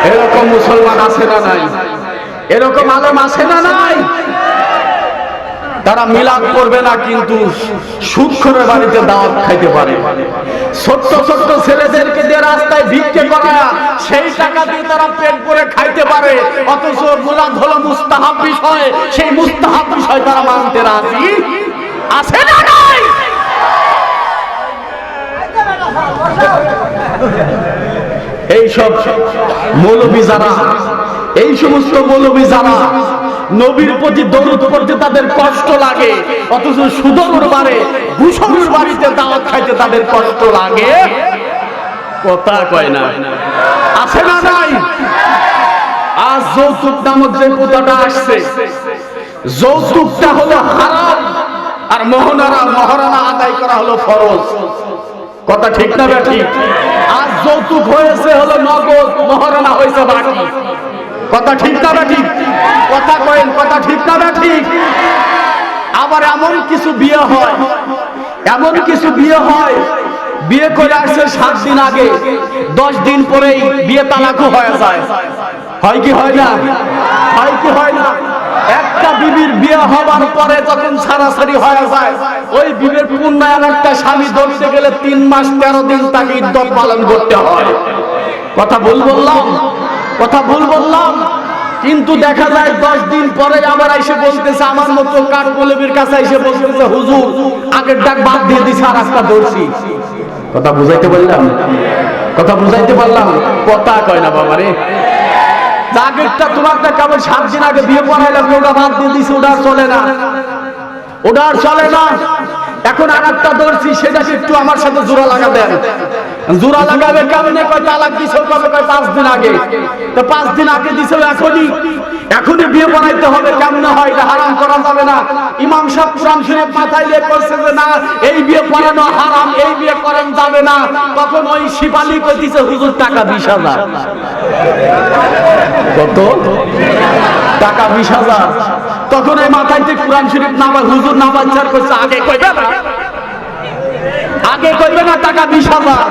এরকম মুসলমান আছে না নাই? এরকম আলেম আছে না নাই? তারা মিলাদ করবে না, কিন্তু সুদখোরের বাড়িতে দাওয়াত খাইতে পারে। ছোট্ট ছোট্ট ছেলেদেরকে দিয়ে রাস্তায় ভিক্ষে করায়, সেই টাকা দিয়ে তারা পেট ভরে খাইতে পারে, অথচ মিলাদ হলো মুস্তাহাব বিষয়, সেই মুস্তাহাব বিষয় তারা মানতে রাজি আছে না নাই? এই সব মৌলবী যারা, এই সমস্ত মৌলবী যারা নবীর প্রতি দরুদ পড়তে তাদের কষ্ট লাগে, অথচ সুদর বারে ঘুষখোর বাড়িতে দাওয়াত খাইতে তাদের কষ্ট লাগে। কথা কয় না? আছে না নাই? আজ যৌতুক নামক যে কথাটা আসছে, যৌতুকটা হলো হারাম, আর মহারানা আদায় করা হলো ফরজ। কথা ঠিক না ঠিক? আজ যৌতুক হয়েছে হলো নগদ, মহারানা হয়েছে বাকি। কথা ঠিক না ঠিক? কথা কয়েন। কথা ঠিক না ঠিক? আবার এমন কিছু বিয়ে হয়, এমন কিছু বিয়ে হয়, বিয়ে করে আসছে 7 দিন আগে, 10 দিন পরেই বিয়ে তালাকও হয়ে যায়। হয় কি হয় না? হয় কি হয় না? একটা বিবির বিয়ে হবার পরে যখন সারাসারি হয়ে যায়, ওই বিবির পুনরায় একটা স্বামী ধরতে গেলে 3 মাস 13 দিন তাকে ইদ্যত পালন করতে হয়। কথা ভুল বললাম? কথা ভুল বললাম? কিন্তু দেখা যায় 10 দিন পরে আবার এসে বলতেছে, আমার মতো কাঠ মৌলবীর কাছে এসে বলতেছে, হুজুর আগের ডাক বাদ দিয়ে দিছি, আর একটা ধরছি। কথা বুঝাইতে পারলাম? কথা বুঝাইতে পারলাম? কথা কয় না বাবারে। আগেরটা তোমারটা কেবল 7 দিন আগে বিয়ে পড়াইলাম, ওটা বাদ দিয়ে দিছি, ওটা চলে না, ওটা চলে না। এখন আরেকটা ধরছি, সেটাকে একটু আমার সাথে জোড়া লাগাবেন। জোড়া লাগাবে কেমনে? কয় তালাক দিছো কবে? কয় 5 দিন আগে। তো 5 দিন আগে দিছো, এখনই বিয়ে বানাইতে হবে। কেমনে হয়? এটা হারাম করা যাবে না। ইমাম সাহেব কুরআন শরীফ মাথায় দিয়ে করছে যে না, এই বিয়ে পড়ানো হারাম, এই বিয়ে করানো যাবে না। তখন ওই শিবালি কইতেছে হুজুর টাকা 20,000। কত টাকা? 20,000। তখন এই মাথায় থেকে কুরআন শরীফ না হুজুর না বাচ্চার কইছে আগে কইবে না, আগে কইবে না টাকা 20,000।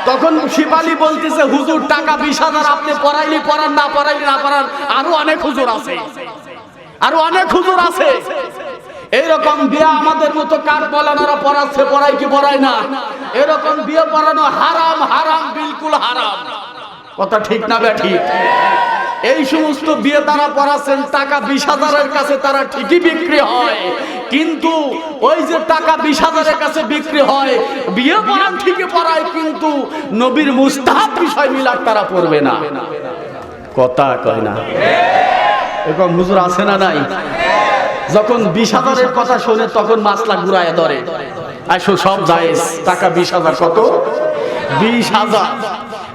তখন শিবালি বলতেছে হুজুর টাকা 20,000 আপনি পড়াইলি পড়ান, না পড়াইলি না পড়ান, আরো অনেক হুজুর আছে, আরো অনেক হুজুর আছে। এইরকম বিয়ে আমাদের মতো কার বলেন ওরা পড়াচ্ছে, পড়াই কি পড়ায় না? এরকম বিয়ে পড়ানো হারাম, হারাম, বিলকুল হারাম। কথা ঠিক না বে ঠিক? এই সমস্ত বিয়ে তারা পড়াচ্ছেন, টাকা 20,000-এর কাছে তারা ঠিকই বিক্রি হয়, কিন্তু ওই যে টাকা 20,000-এর কাছে বিক্রি হয়, বিয়ে পড়ান ঠিকই পড়ায়, কিন্তু নবীর মুস্তাহাব বিষয় মিলাদ তারা পড়বে না। কথা কয় না? এরকম হুজুর আছে না নাই? যখন 20,000-এর কথা শোনে তখন মাসলা ঘুরায় ধরে, আসো সব জায়েজ, টাকা 20,000। কত? 20,000।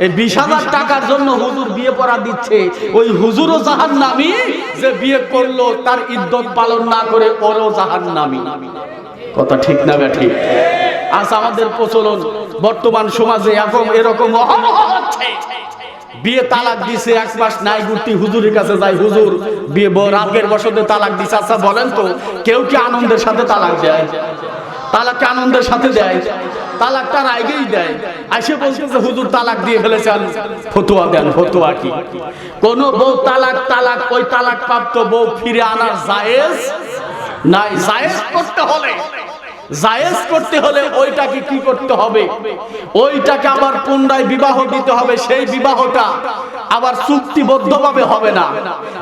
এই 20,000 টাকার জন্য হুজুর বিয়ে পড়া দিচ্ছে। ওই হুজুরও জাহান্নামী, যে বিয়ে করলো তার ইদ্দত পালন না করে ওরও জাহান্নামী। কথা ঠিক না বে ঠিক? আজ আমাদের প্রচলন বর্তমান সমাজে এখন এরকম হচ্ছে, বিয়ে তালাক দিছে 1 মাস নাই গুটি হুজুরের কাছে যায়, হুজুর বিয়ে রাগের বশতে তালাক দিছে। আচ্ছা বলেন তো, কেউ কি আনন্দের সাথে তালাক দেয়? তালাককে আনন্দের সাথে দেয়? তালাকটা রাগেই দেয়। এসে বলতেছে হুজুর তালাক দিয়ে ফেলেছেন, ফতোয়া দেন। ফতোয়া কি? কোন বউ তালাক ওই তালাক প্রাপ্ত বউ ফিরে আনার জায়েজ নাই। জায়েজ করতে হলে ওইটাকে কি করতে হবে? ওইটাকে আবার পুনরায় বিবাহ দিতে হবে। সেই বিবাহটা আবার চুক্তিবদ্ধভাবে হবে না,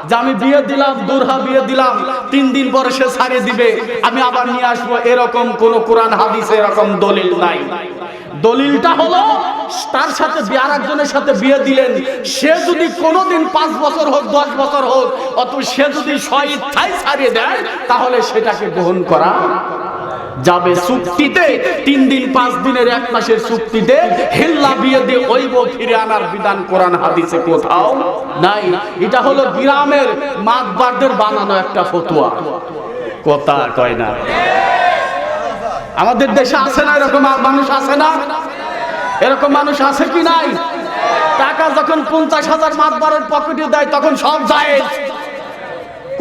যে আমি বিয়ে দিলাম, দুরহা বিয়ে দিলাম, 3 দিন পরে সে ছাড়িয়ে দিবে, আমি আবার নিয়ে আসবো। এরকম কোন কোরআন হাদিসে এরকম দলিল নাই। দলিলটা হলো তার সাথে আরেকজনের সাথে বিয়ে দিলেন, সে যদি কোনোদিন 5 বছর হোক 10 বছর হোক, অথবা সে যদি স্বইচ্ছায় ছাড়িয়ে দেয়, তাহলে সেটাকে গ্রহণ করা যাবে। চুক্তিতে 3 দিন 5 দিনের 1 মাসের চুক্তিতে হিল্লা বিয়ে দিয়ে ওই বউ ফিরে আনার বিধান কোরআন হাদিসে কোথাও নাই। এটা হলো গ্রামের মাতবারদের বানানো একটা ফতোয়া। কথা কয় না? আমাদের দেশে আছে না এরকম মানুষ? আছে না এরকম মানুষ? আছে কি নাই? টাকা যখন 50,000 মাতবারের পকেটে দেয় তখন সব জায়েজ।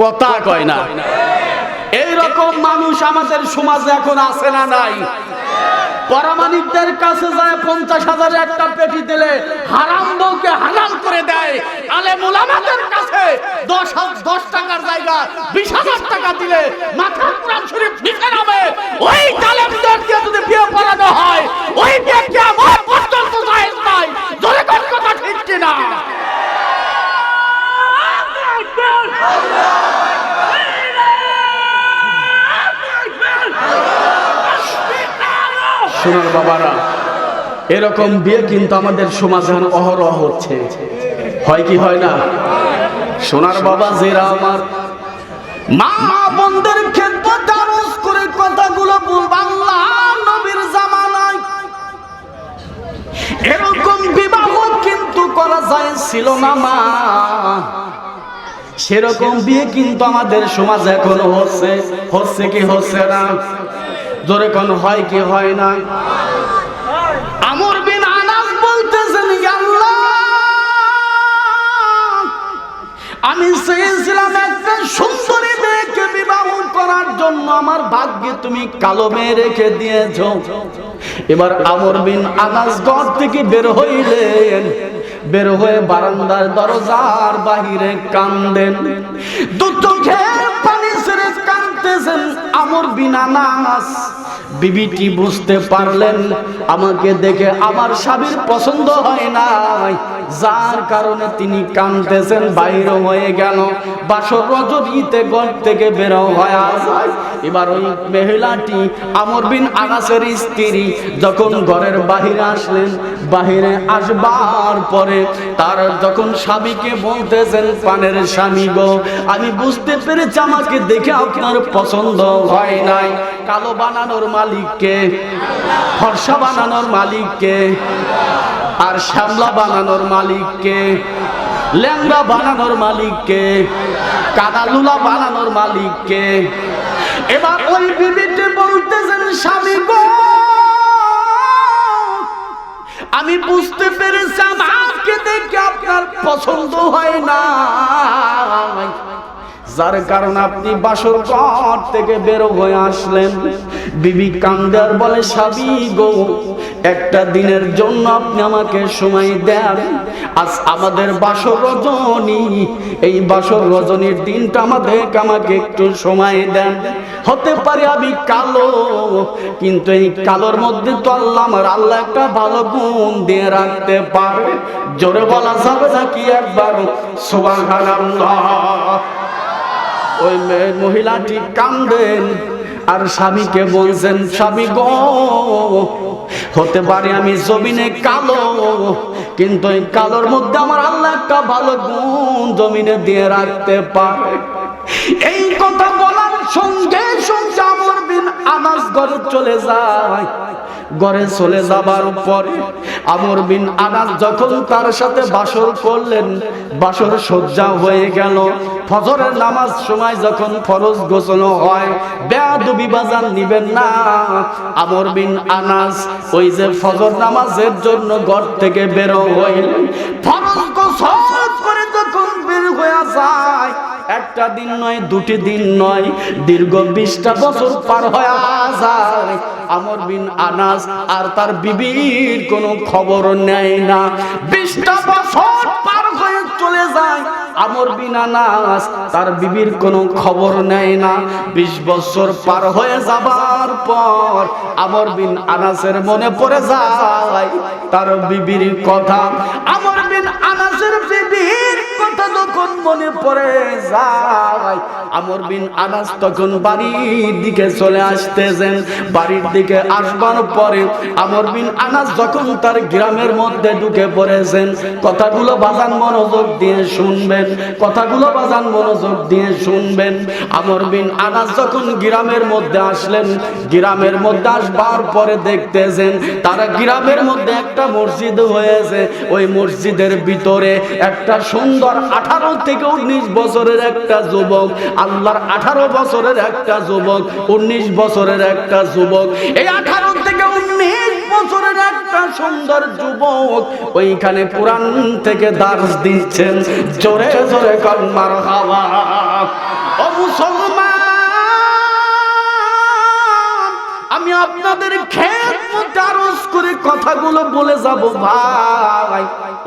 কথা কয় না? এইরকম মানুষ আমাদের সমাজে এখন আছে না নাই? পরামানিকদের কাছে যায় 50,000 একটা পেটি দিলে হারাম বউকে হালাল করে দেয়। আলেম উলামাদের কাছে 10 টাকার জায়গা 20,000 টাকা দিলে মাথা কুরআন শরীফ নিচে নামে। ওই আলেমদের দিয়ে যদি বিয়ে পড়ানো হয়, ওই বিয়ে কিয়ামত পর্যন্ত জায়েজ নাই। জোরে কথা ঠিক কি না? সোনার বাবারা, এরকম বিয়ে কিন্তু আমাদের সমাজে অহরহ হচ্ছে। হয় কি হয় না? সোনার বাবা যেরা আমার মা বোনদের খেদমত আরজ করে কথাগুলো বলব, আল্লাহর নবীর জামানায় এরকম বিবাহ কিন্তু করা যায় ছিল না মা। সেরকম বিয়ে কিন্তু আমাদের সমাজে এখনো হচ্ছে কি হচ্ছে না? জোরে কোন হয় কি হয় না? আমর বিন আনাস বলতেছেন, আল্লাহ আমি চেয়েছিলাম একটা সুন্দরী মেয়েকে বিবাহ করার জন্য, আমার ভাগ্যে তুমি কালো মেয়ে রেখে দিয়েছো। এবার আমর বিন আনাস ঘর থেকে বের হইলেন, বের হয়ে বারান্দার দরজার বাহিরে কান্দেন, দুটো চোখের পানি ছেড়ে কাঁদতেছেন। আমর বিন আনাস বিবিটি বুঝতে পারলেন আমাকে দেখে আমার স্বামীর পছন্দ হয় নাই, যার কারণে তিনি কাঁদতেছেন, বাইর হয়ে গেল। বাসর রজনীতে ঘর থেকে বের হয়ে যায়। এবার ওই মহিলাটি আমর বিন আনাসের স্ত্রী যখন ঘরের বাহিরে আসলেন, বাহিরে আসবার পরে তার যখন স্বামীকে বলতেছেন, পানের স্বামী গো, আমি বুঝতে পেরেছি আমাকে দেখে আপনার পছন্দ হয় নাই। কালো বানানোর মালিককে, ফর্সা বানানোর মালিককে, আর শ্যামলা বানানোর মালিককে, ল্যাংড়া বানানোর মালিককে, কাদালুলা বানানোর মালিককে। এবার ওই বিবিটি বলতেছেন, স্বামী গো, আমি বুঝতে পেরেছি আমাকে দেখে আপনার পছন্দ হয় না, যার কারণে আপনি বাসর ঘর থেকে বের হয়ে আসলেন। বিবি কান্দার বলে, স্বামী গো, একটা দিনের জন্য আপনি আমাকে সময় দেন। আজ আমাদের বাসর রজনী, এই বাসর রজনীর দিনটা আমাকে একটু সময় দেন। হতে পারে আমি কালো, কিন্তু এই কালোর মধ্যে তো আল্লাহ একটা ভালো গুণ দিয়ে রাখতে পারে। জোরে বলা যাবে নাকি একবার সুবহানাল্লাহ? ওই মহিলাটি কান্দেন আর স্বামীকে বলছেন, স্বামী গো, হতে পারে আমি জমিনে কালো, কিন্তু এই কালোর মধ্যে আমার আল্লাহ একটা ভালো গুণ জমিনে দিয়ে রাখতে পারে। এই কথা বলার সঙ্গে সঙ্গে আমর বিন আনাস ঘরে চলে যায়। ঘরে চলে যাবার পরে আমর বিন আনাস যখন তার সাথে বাসর করলেন, বাসর সজ্জা হয়ে গেল। ফজরের নামাজ সময় যখন ফরজ গোসল হয়, বেয়াদবি বাজার নিবেন না। আমর বিন আনাস ওই যে ফজর নামাজের জন্য ঘর থেকে বের হইলেন, ফরজ গোসল করে যখন বের হয়ে যায়, একটা দিন নয়, দুটি দিন নয়, দীর্ঘ 20টা বছর পার হয়ে যায়। আমর বিন আনাস আর তার বিবির কোনো খবর নেয় না। 20টা বছর পার হয়ে চলে যায়, আমর বিন আনাস তার বিবির কোনো খবর নেয় না। 20 বছর পার হয়ে যাবার পর আমর বিন আনাসের মনে পড়ে যায় তার বিবির কথা। আমর বিন আনাসের বিবির কথা যখন মনে পড়ে যায়, আমর বিন আনাস তখন বাড়ির দিকে চলে আসতেছেন। বাড়ির দিকে আসবার পরে আমর বিন আনাস যখন তার গ্রামের মধ্যে ঢুকে পড়েছেন, কথাগুলো বাজান মনোযোগ দিয়ে শুনবেন, কথাগুলো বাজান মনোযোগ দিয়ে শুনবেন। আমর বিন আনাস যখন গ্রামের মধ্যে আসলেন, গ্রামের মধ্যে আসবার পরে দেখতেছেন তারা গ্রামের মধ্যে একটা মসজিদ হয়েছে। ওই মসজিদের ভিতরে একটা সুন্দর 18 থেকে 19 বছরের একটা যুবক, আল্লাহর 18 বছরের একটা যুবক, 19 বছরের একটা যুবক, এই 18 থেকে 19 বছরের একটা সুন্দর যুবক ওইখানে কোরআন থেকে দার্স দিচ্ছেন। জোরে জোরে কর মারহাবা। ও মুসলমান, আমি আপনাদের খেদমতে আরজ করে কথাগুলো বলে যাব ভাই।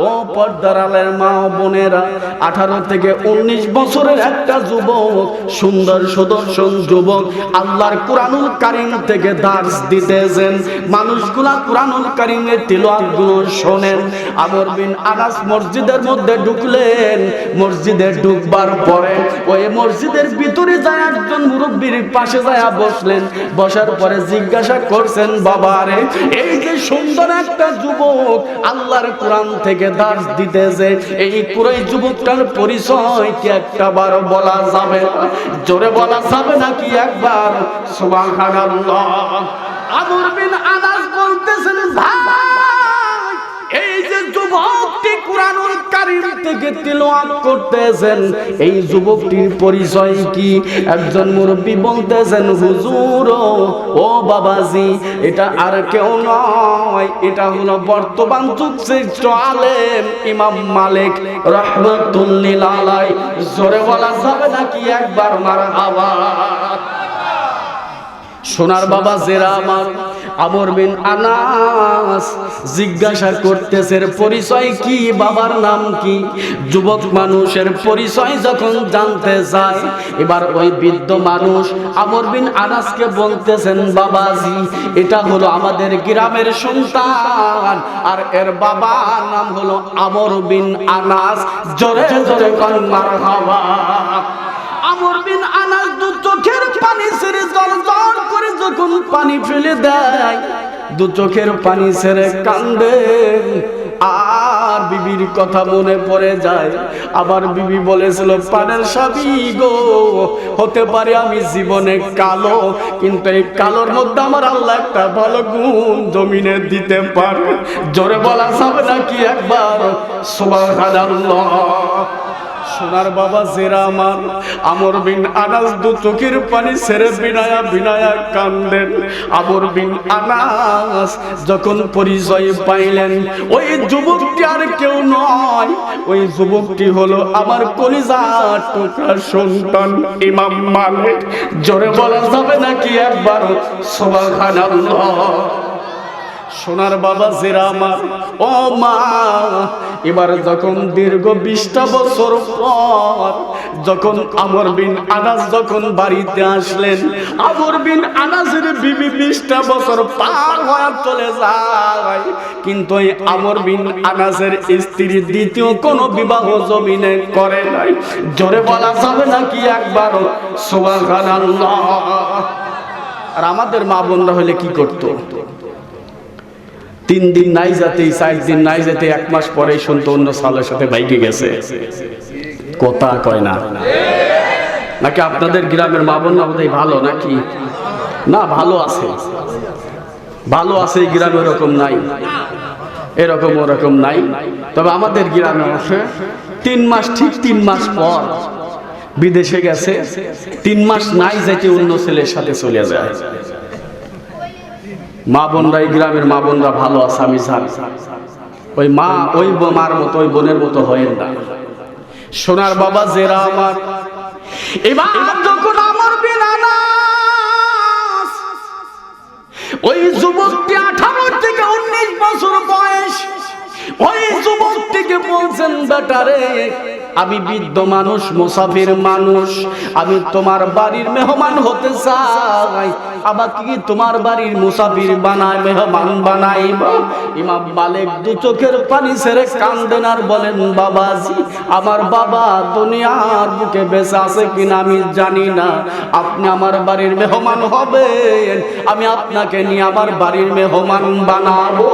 ও পর্দার আলের মা ও বোনেরা, 18 থেকে 19 বছরের একটা যুবক, সুন্দর সুদর্শন যুবক, আল্লাহর কুরআনুল কারীম থেকে দার্স দিতেছেন। মানুষগুলা কুরআনুল কারীমের তিলাওয়াতগুলো শোনেন। আমর বিন আনাস মসজিদের মধ্যে ঢুকলেন। মসজিদে ঢুকবার পরে ওই মসজিদের ভিতরে যায় একজন মুরব্বির পাশে যায় বসলেন। বসার পরে জিজ্ঞাসা করছেন, বাবারে, এই যে সুন্দর একটা যুবক আল্লাহর কোরআন থেকে দার্স দিতেছে, এই কুরাই যুবকটার পরিচয় কি একবার বলা যাবে? জোরে বলা যাবে নাকি একবার সুবহানাল্লাহ? আমর বিন আনাস বলতেছেন, ভাই, এই যে যুবকটি কুরআনুল কারীম থেকে তিলাওয়াত করতেছেন, এই যুবকটির পরিচয় কি? একজন মুরব্বি বলতেছেন, হুজুর ও বাবাজি, এটা আর কেউ নয়, এটা হলো বর্তমান যুগশ্রেষ্ঠ আলেম ইমাম মালিক রাহমাতুল্লিল আলাইহি। জোরে বলা যাবে নাকি একবার মারহাবা? সোনার বাবা জেরা আমার, আমর বিন আনাস জিজ্ঞাসা করতেছে পরিচয় কি, বাবার নাম কি? যুবক মানুষের পরিচয় যখন জানতে চায়, এবার ওই বৃদ্ধ মানুষ আমর বিন আনাসকে বলতেছেন, বাবাজি এটা হলো আমাদের গ্রামের সন্তান, আর এর বাবার নাম হলো আমর বিন আনাস। জোরে জোরে কোন মারহাবা। আমর বিন আনাস দু চোখের পানি ছেড়ে জল করে যখন পানি ফেলে দেয়, দু চোখের পানি ছেড়ে কান্দে, আর বিবির কথা মনে পড়ে যায়। আবার বিবি বলেছিল, পানের স্বামী গো, হতে পারে আমি জীবনে কালো, কিন্তু এই কালোর মধ্যে আমার আল্লাহ একটা ভালো গুণ জমিনে দিতে পারে। জোরে বলা যাবে নাকি একবার সুবহানাল্লাহ। সোনার বাবা জেরা আমার আমর বিন আনাস দু চোখের পানি ছেড়ে বিনায়া বিনায়া কান্দেন। আমর বিন আনাস যখন পরিচয় পাইলেন, ওই যুবকটি আর কেউ নয়, ওই যুবকটি হলো আমার কলিজার টুকরা সন্তান ইমাম মালিক। জোরে বলা যাবে নাকি একবার সুবহানাল্লাহ। সোনার বাবা জেরা আমার, ও মা, এবার যখন দীর্ঘ 20টা বছর পর যখন আমর বিন আনাস যখন বাড়িতে আসলেন, আমর বিন আনাসের বিবি 20টা বছর পার হয়ে চলে যায়, কিন্তু এই আমর বিন আনাসের স্ত্রী দ্বিতীয় কোনো বিবাহ জমিনে করে নাই। জোরে বলা যাবে নাকি একবার সুবহানাল্লাহ। আর আমাদের মা বোনরা হলে কি করতো? 3 দিন নাই যেতে, 4 দিন নাই যেতে, 1 মাস পরেই শুনতো অন্য সালের সাথে বাইকে গেছে। কথা কয় না নাকি? আপনাদের গ্রামের মা বোন না বোধহয় ভালো নাকি? না, ভালো আছে, ভালো আছে। এই গ্রামে এরকম নাই, এরকম ওরকম নাই। তবে আমাদের গ্রামে আছে 3 মাস, ঠিক 3 মাস পর বিদেশে গেছে, 3 মাস নাই যেতে অন্য ছেলের সাথে চলে যায়। মা বোনরা, এই গ্রামের মা বোনরা ভালো আছে, আমি জানি। ওই মা, ওই মার মতো, ওই বোনের মতো হয় না। সোনার বাবা জেরা আমার, এবার যখন আমর বিন আনাস, ওই যুবকটি 18 থেকে 19 বছর বয়স, ওই যুবকটিকে বলছেন, বেটারে আমি বৃদ্ধ মানুষ, মুসাফির মানুষ, আমি তোমার বাড়ির মেহমান হতে চাই, আমাকে কি তোমার বাড়ির মুসাফির বানায়, মেহমান বানাইব? ইমাম মালিক দু চোখের পানি ছেড়ে কান্দেন আর বলেন, বাবাজি আমার বাবা দুনিয়ার বুকে বেঁচে আছে কিনা আমি জানি না, আপনি আমার বাড়ির মেহমান হবেন, আমি আপনাকে নিয়ে আমার বাড়ির মেহমান বানাবো।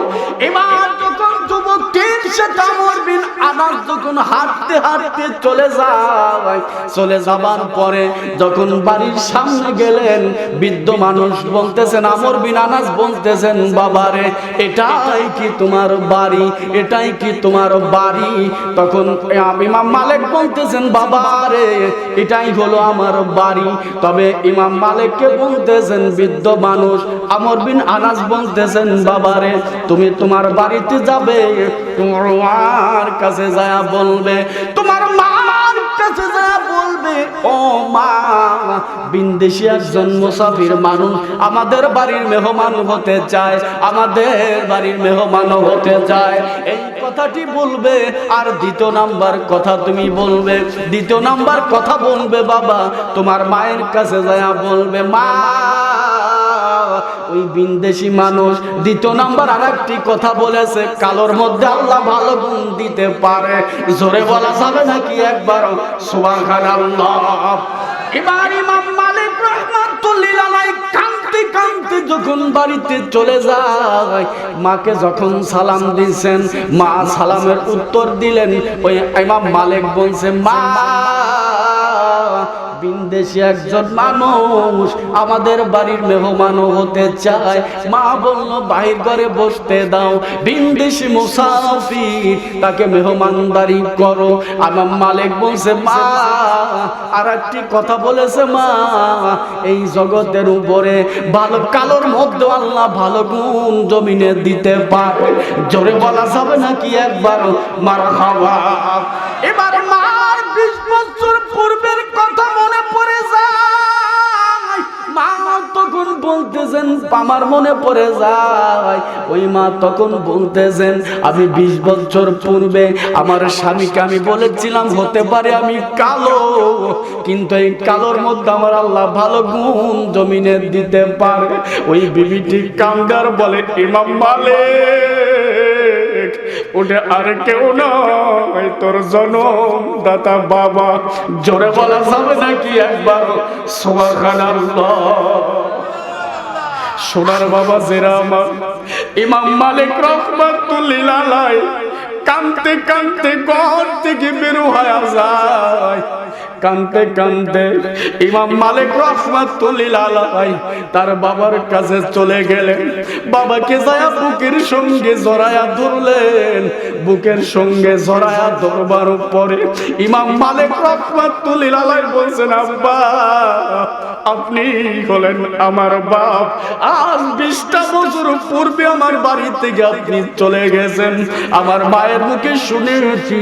এবার যখন যুবকটির সাথে আমর বিন আনাস যখন হাঁটতে হাঁটতে চলে যায়, চলে যাবার পরে যখন বাড়ির সামনে গেলেন, বৃদ্ধ মানুষ বলতেছেন, আমর বিন আনাস বলতেছেন, বাবারে এটাই কি তোমার বাড়ি, এটাই কি তোমার বাড়ি? তখন ইমাম মালিক বলতেছেন, বাবারে এটাই হলো আমার বাড়ি। তবে ইমাম মালিককে বলতেছেন বৃদ্ধ মানুষ, আমর বিন আনাস বলতেছেন, বাবারে তুমি তোমার বাড়িতে যাবে, তোমার মার কাছে যায় বলবে, তোমার মার কাছে যায় বলবে, ও মা, বিদেশি একজন মুসাফির মানুষ আমাদের বাড়ির মেহমান হতে চায়, আমাদের বাড়ির মেহমান হতে চায়। এই কথাটি বলবে। আর দ্বিতীয় নাম্বার কথা তুমি বলবে, দ্বিতীয় নাম্বার কথা বলবে, বাবা তোমার মায়ের কাছে যায় বলবে, মা, ওই বিদেশি মানুষ দ্বিতীয় নাম্বার আরেকটি কথা বলেছে, কালোর মধ্যে আল্লাহ ভালো গুণ দিতে পারে। জোরে বলা যাবে নাকি একবার সুবহানাল্লাহ। এবার ইমাম মালিক রাহমাতুল্লাহি আলাইহি কাঁদতে কাঁদতে যখন বাড়িতে চলে যায়, মাকে যখন সালাম দিয়েছেন, মা সালামের উত্তর দিলেন, ওই ইমাম মালিক বলছে, মা, বিদেশি একজন মানুষ আমাদের বাড়ির মেহমান হতে চায়। মা বলল, বাহির ঘরে বসতে দাও, বিদেশি মুসাফির, তাকে মেহমানদারি করো। ইমাম মালিক বলছে, মা, আর একটি কথা বলেছে, মা, এই জগতের উপরে ভালো কালোর মধ্যে আল্লাহ ভালো গুণ জমিনে দিতে পারে। জোরে বলা যাবে নাকি একবার মারহাবা। এবার মার 20 বছর পূর্বের কথা মনে পড়ে যায়। মা তখন বলতেছে, বুঝেন আমার মনে পড়ে যায়, ওই মা তখন বলতেছেন আমি 20 বছর পূর্বে আমার স্বামীকে আমি বলেছিলাম হতে পারে আমি কালো, কিন্তু এই কালোর মধ্যে আমার আল্লাহ ভালো গুণ জমিনে দিতে পারে। ওই বিবিটি কান্দার বলে ইমাম মালিক ওটা আর কেউ নয় তোর জনমদাতা বাবা। জোরে বলা যাবে নাকি একবার সুবহানাল্লাহ? সোনার বাবা জেরা আমার ইমাম মালিক রাহমাতুল্লাহ আলাইহি কাঁদতে কাঁদতে ঘর থেকে বের হয়ে যায়। কাঁদতে কাঁদতে ইমাম মালিক রাহমাতুল্লাহ আলাইহি তার বাবার কাছে চলে গেলেন। বাবাকে যায় বুকের সঙ্গে জড়ায়া ধরলেন। বুকের সঙ্গে জড়ায়া ধরবার পরে ইমাম মালিক রাহমাতুল্লাহ আলাইহি বলছেন আব্বা আপনি হলেন আমার বাপ। আজ 20টা বছর পূর্বে আমার বাড়ি থেকে আপনি চলে গেছেন। আমার মায়ের মুখে শুনেছি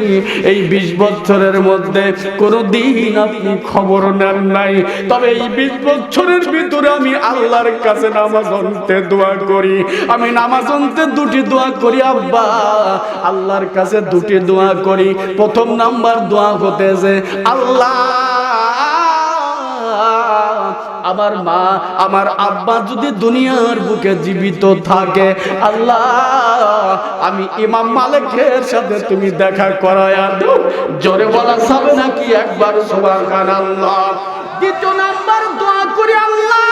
এই 20 বছরের মধ্যে কোনদিন আপনি খবর নেন নাই। তবে এই 20 বছরের ভিতরে আমি আল্লাহর কাছে নামাজ পড়তে দোয়া করি। আমি নামাজ পড়তে দুটি দোয়া করি আব্বা, আল্লাহর কাছে দুটি দোয়া করি। প্রথম নাম্বার দোয়া হতেছে আল্লাহ আমার মা আমার আব্বা যদি দুনিয়ার বুকে জীবিত থাকে আল্লাহ আমি ইমাম মালিকের সাথে তুমি দেখা করায়া দাও। জোরে বলা যাবে নাকি একবার সুবহানাল্লাহ? দ্বিতীয় নাম্বার দোয়া করি আল্লাহ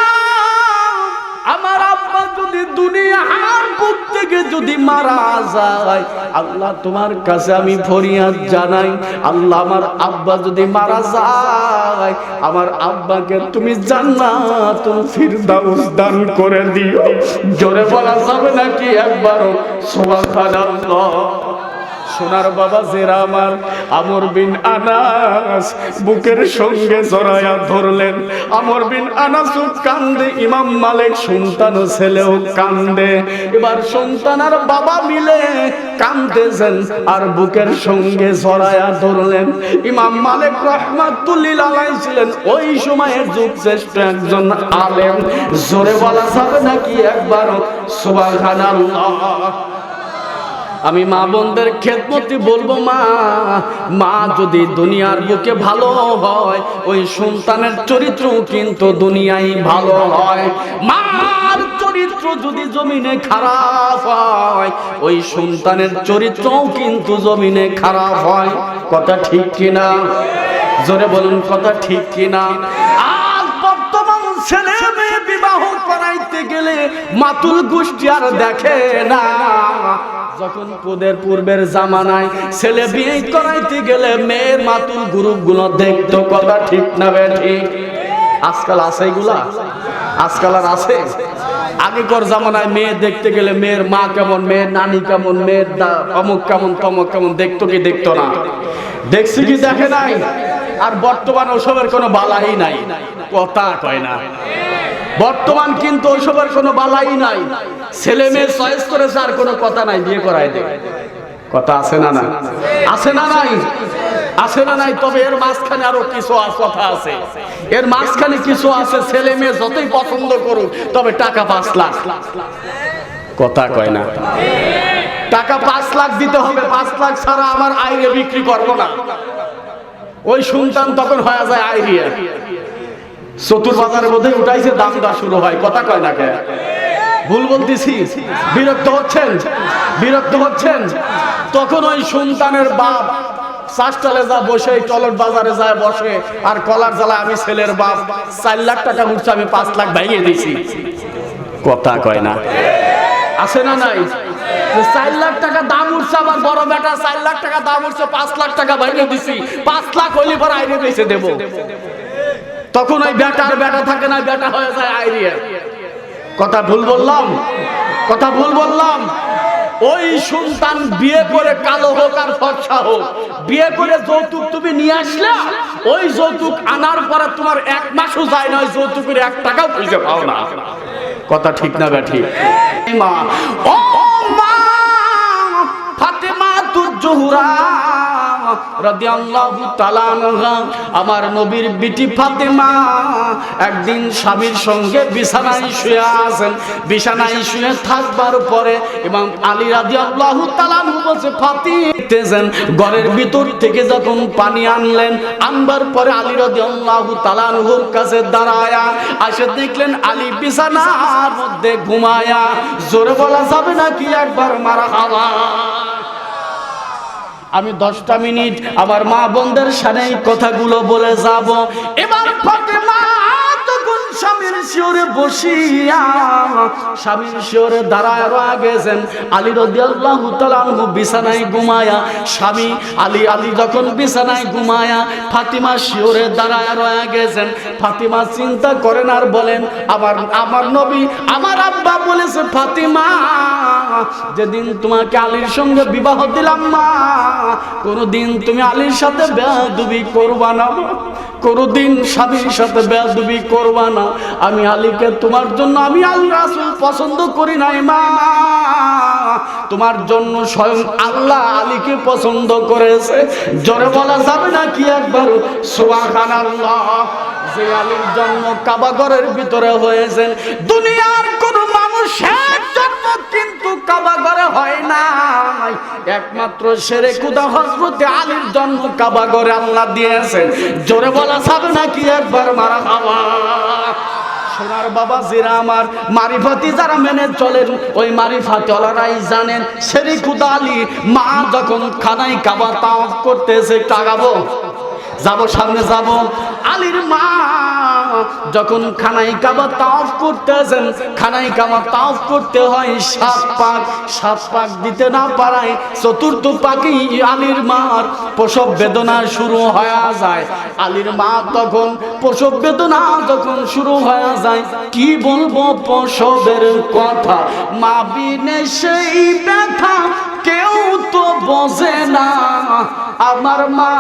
আমার আব্বা যদি দুনিয়ার বুক থেকে যদি মারা যায় আল্লাহ তোমার কাছে আমি ফরিয়াদ জানাই আল্লাহ আমার আব্বা যদি মারা যায় আমার আব্বাকে তুমি জান্নাতুল ফিরদাউস দান করে দিও। জোরে বলা যাবে নাকি একবার সুবহানাল্লাহ? সোনার বাবা জেরা আমার আমর বিন আনাস বুকের সঙ্গে জড়ায়া ধরলেন। আমর বিন আনাস কান্দে, ইমাম মালিক সন্তান ছেলেও কান্দে। এবার সন্তান আর বাবা মিলে কান্দেছেন আর বুকের সঙ্গে জড়ায়া ধরলেন। ইমাম মালিক রাহমাতুল্লাহ আলাইহি ছিলেন ওই সময়ের যুগশ্রেষ্ঠ একজন আলেম। জোরে বলা যাবে নাকি একবার সুবহানাল্লাহ? আমি মা বোনদের খেদমতে বলবো মা যদি দুনিয়ার বুকে ভালো হয় ওই সন্তানের চরিত্র কিন্তু দুনিয়ায় ভালো হয়। মার চরিত্র যদি জমিনে খারাপ হয় ওই সন্তানের চরিত্রও কিন্তু জমিনে খারাপ হয়। কথা ঠিক কিনা? জোরে বলুন কথা ঠিক কিনা? আজ বর্তমান ছেলে মেয়ে বিবাহ করাইতে গেলে মাতুল গোষ্ঠী আর দেখে না। যখন পূর্বের জামানায় ছেলে বিয়ে করাইতে গেলে মেয়ের মাতুল গ্রুপ গুলো দেখতো। কথা ঠিক না ঠিক? আজকাল আছে এগুলা? আজকাল আর আছে? আগেকার জামানায় মেয়ে দেখতে গেলে মেয়ের মা কেমন, মেয়ের নানি কেমন, মেয়ের অমুক কেমন তমুক কেমন দেখতো কি দেখতো না? দেখছি কি দেখে নাই? আর বর্তমান ওসবের কোনো বালাই নাই। কথা কয় না? বর্তমান কিন্তু ওইসবের কোনো বালাই নাই। ছেলে মেয়ে চয়েস করেছে আর কোনো কথা নাই, বিয়ে করাই দেয়। কথা আছে না? না আছে না নাই? আছে না নাই? তবে এর মাঝখানে আরো কিছু কথা আছে। এর মাঝখানে কিছু আছে। ছেলে মেয়ে যতই পছন্দ করুক তবে টাকা 5 লাখ। কথা কয় না? টাকা 5 লাখ দিতে হবে। 5 লাখ ছাড়া আমার আইরে বিক্রি করবো না। ওই সন্তান তখন হয়ে যায় আইরিয়া। চতুর্বাজারের মধ্যে উঠাইছে, দাম দা শুরু হয়। কথা কয় না কে? ভুল বলতেছি? বিরক্ত হচ্ছেন? বিরক্ত হচ্ছেন? তখন ওই সন্তানের বাপ চাষটালে যা বসে টলট বাজারে যায় বসে আর কলার জ্বালা আমি ছেলের বাপ 4 লাখ টাকা উঠছে, আমি 5 লাখ ভেঙে দিছি। কথা কয় না? আছে না নাই? 4 লাখ টাকা দাম উঠছে, আমার বড় বেটা 4 লাখ টাকা দাম উঠছে, 5 লাখ টাকা ভেঙে দিছি। 5 লাখ হইলে পরে আইরে বেঁচে দেবো। তখন ওই বেটার বেটা থাকে না, বেটা হয়ে যায় আইরিয়া। কথা ভুল বললাম? কথা ভুল বললাম? ওই সন্তান বিয়ে করে কালো হোক আর ফর্সা হোক, বিয়ে করে যৌতুক তুমি নিয়ে আসলে ওই যৌতুক আনার পরে তোমার 1 মাসও যায় না, ওই যৌতুকের 1 টাকাও খুঁজে পাও না। কথা ঠিক না বেঠি? মা ও মা ফাতেমা তুজ জোহরা রাদিয়াল্লাহু তাআলা আনহা, আমার নবীর বিটি ফাতেমা একদিন স্বামীর সঙ্গে বিছানায় শুয়ে আছেন। বিছানায় শুয়ে থাকবার পরে ইমাম আলী রাদিয়াল্লাহু তাআলা আনহু বলছে, ফাতিমা ঘরের ভিতর থেকে যখন পানি আনলেন, আনবার পরে আলী রাদিয়াল্লাহু তাআলা আনহুর কাছে দাঁড়ায়া আসে দেখলেন আলী বিছানার মধ্যে ঘুমায়া। জোরে বলা যাবে নাকি একবার মারহাবা? আমি 10টা মিনিট আমার মা বোনদের সামনে এই কথাগুলো বলে যাব। এবার ফাতেমা তখন স্বামীর শিওরে বসিয়া, স্বামীর শিওরে দাঁড়ায় গেছেন। আলী রাদিয়াল্লাহু তাআলা আনহু বিছানায় ঘুমায়া, স্বামী আলী যখন বিছানায় ঘুমায়া, ফাতিমা শিওরে দাঁড়ায় গেছেন। ফাতিমা চিন্তা করেন আর বলেন, আমার নবী আমার আব্বা বলেছে, ফাতিমা যেদিন তোমাকে আলীর সঙ্গে বিবাহ দিলাম মা, কোনদিন তুমি আলীর সাথে বেয়াদবি করবা না, কোনদিন স্বামীর সাথে বেয়াদবি করবা না। আমি আলীকে তোমার জন্য, আমি আল্লাহ রাসূল পছন্দ করি নাই মা, তোমার জন্য স্বয়ং আল্লাহ আলীকে পছন্দ করেছে। জোরে বলা যাবে নাকি একবার সুবহানাল্লাহ? যে আলীর জন্ম কাবা ঘরের ভিতরে হয়েছে, দুনিয়ার কোন মানুষের জন্ম কিন্তু কাবা ঘরে হয় নাই, একমাত্র শেরে খুদা হযরত আলীর জন্ম কাবা ঘরে আল্লাহ দিয়েছেন। জোরে বলা যাবে নাকি একবার মারহাবা? সোনার বাবা জিরা আমার, মারিফাতি যারা মেনে চলেন ওই মারিফাতওয়ালারাই জানেন, শেরে খুদা আলী মা যখন খানায় কাবা তাওয়াফ করতেছে, টাগাবো যাব, সামনে যাব, আলীর মা যখন খানায় কাবা তাওয়াফ করতেছেন, খানায় কাবা তাওয়াফ করতে হয় 7 পাক, 7 পাক দিতে না পারায় চতুর্থ পাকে আলীর মার প্রসব বেদনা শুরু হয়ে যায়। আলীর মা তখন প্রসব বেদনা যখন শুরু হয়ে যায়, কি বলবো প্রসবের কথা, মা বিনে সেই ব্যথা কেউ তো বোঝে না। আমার মা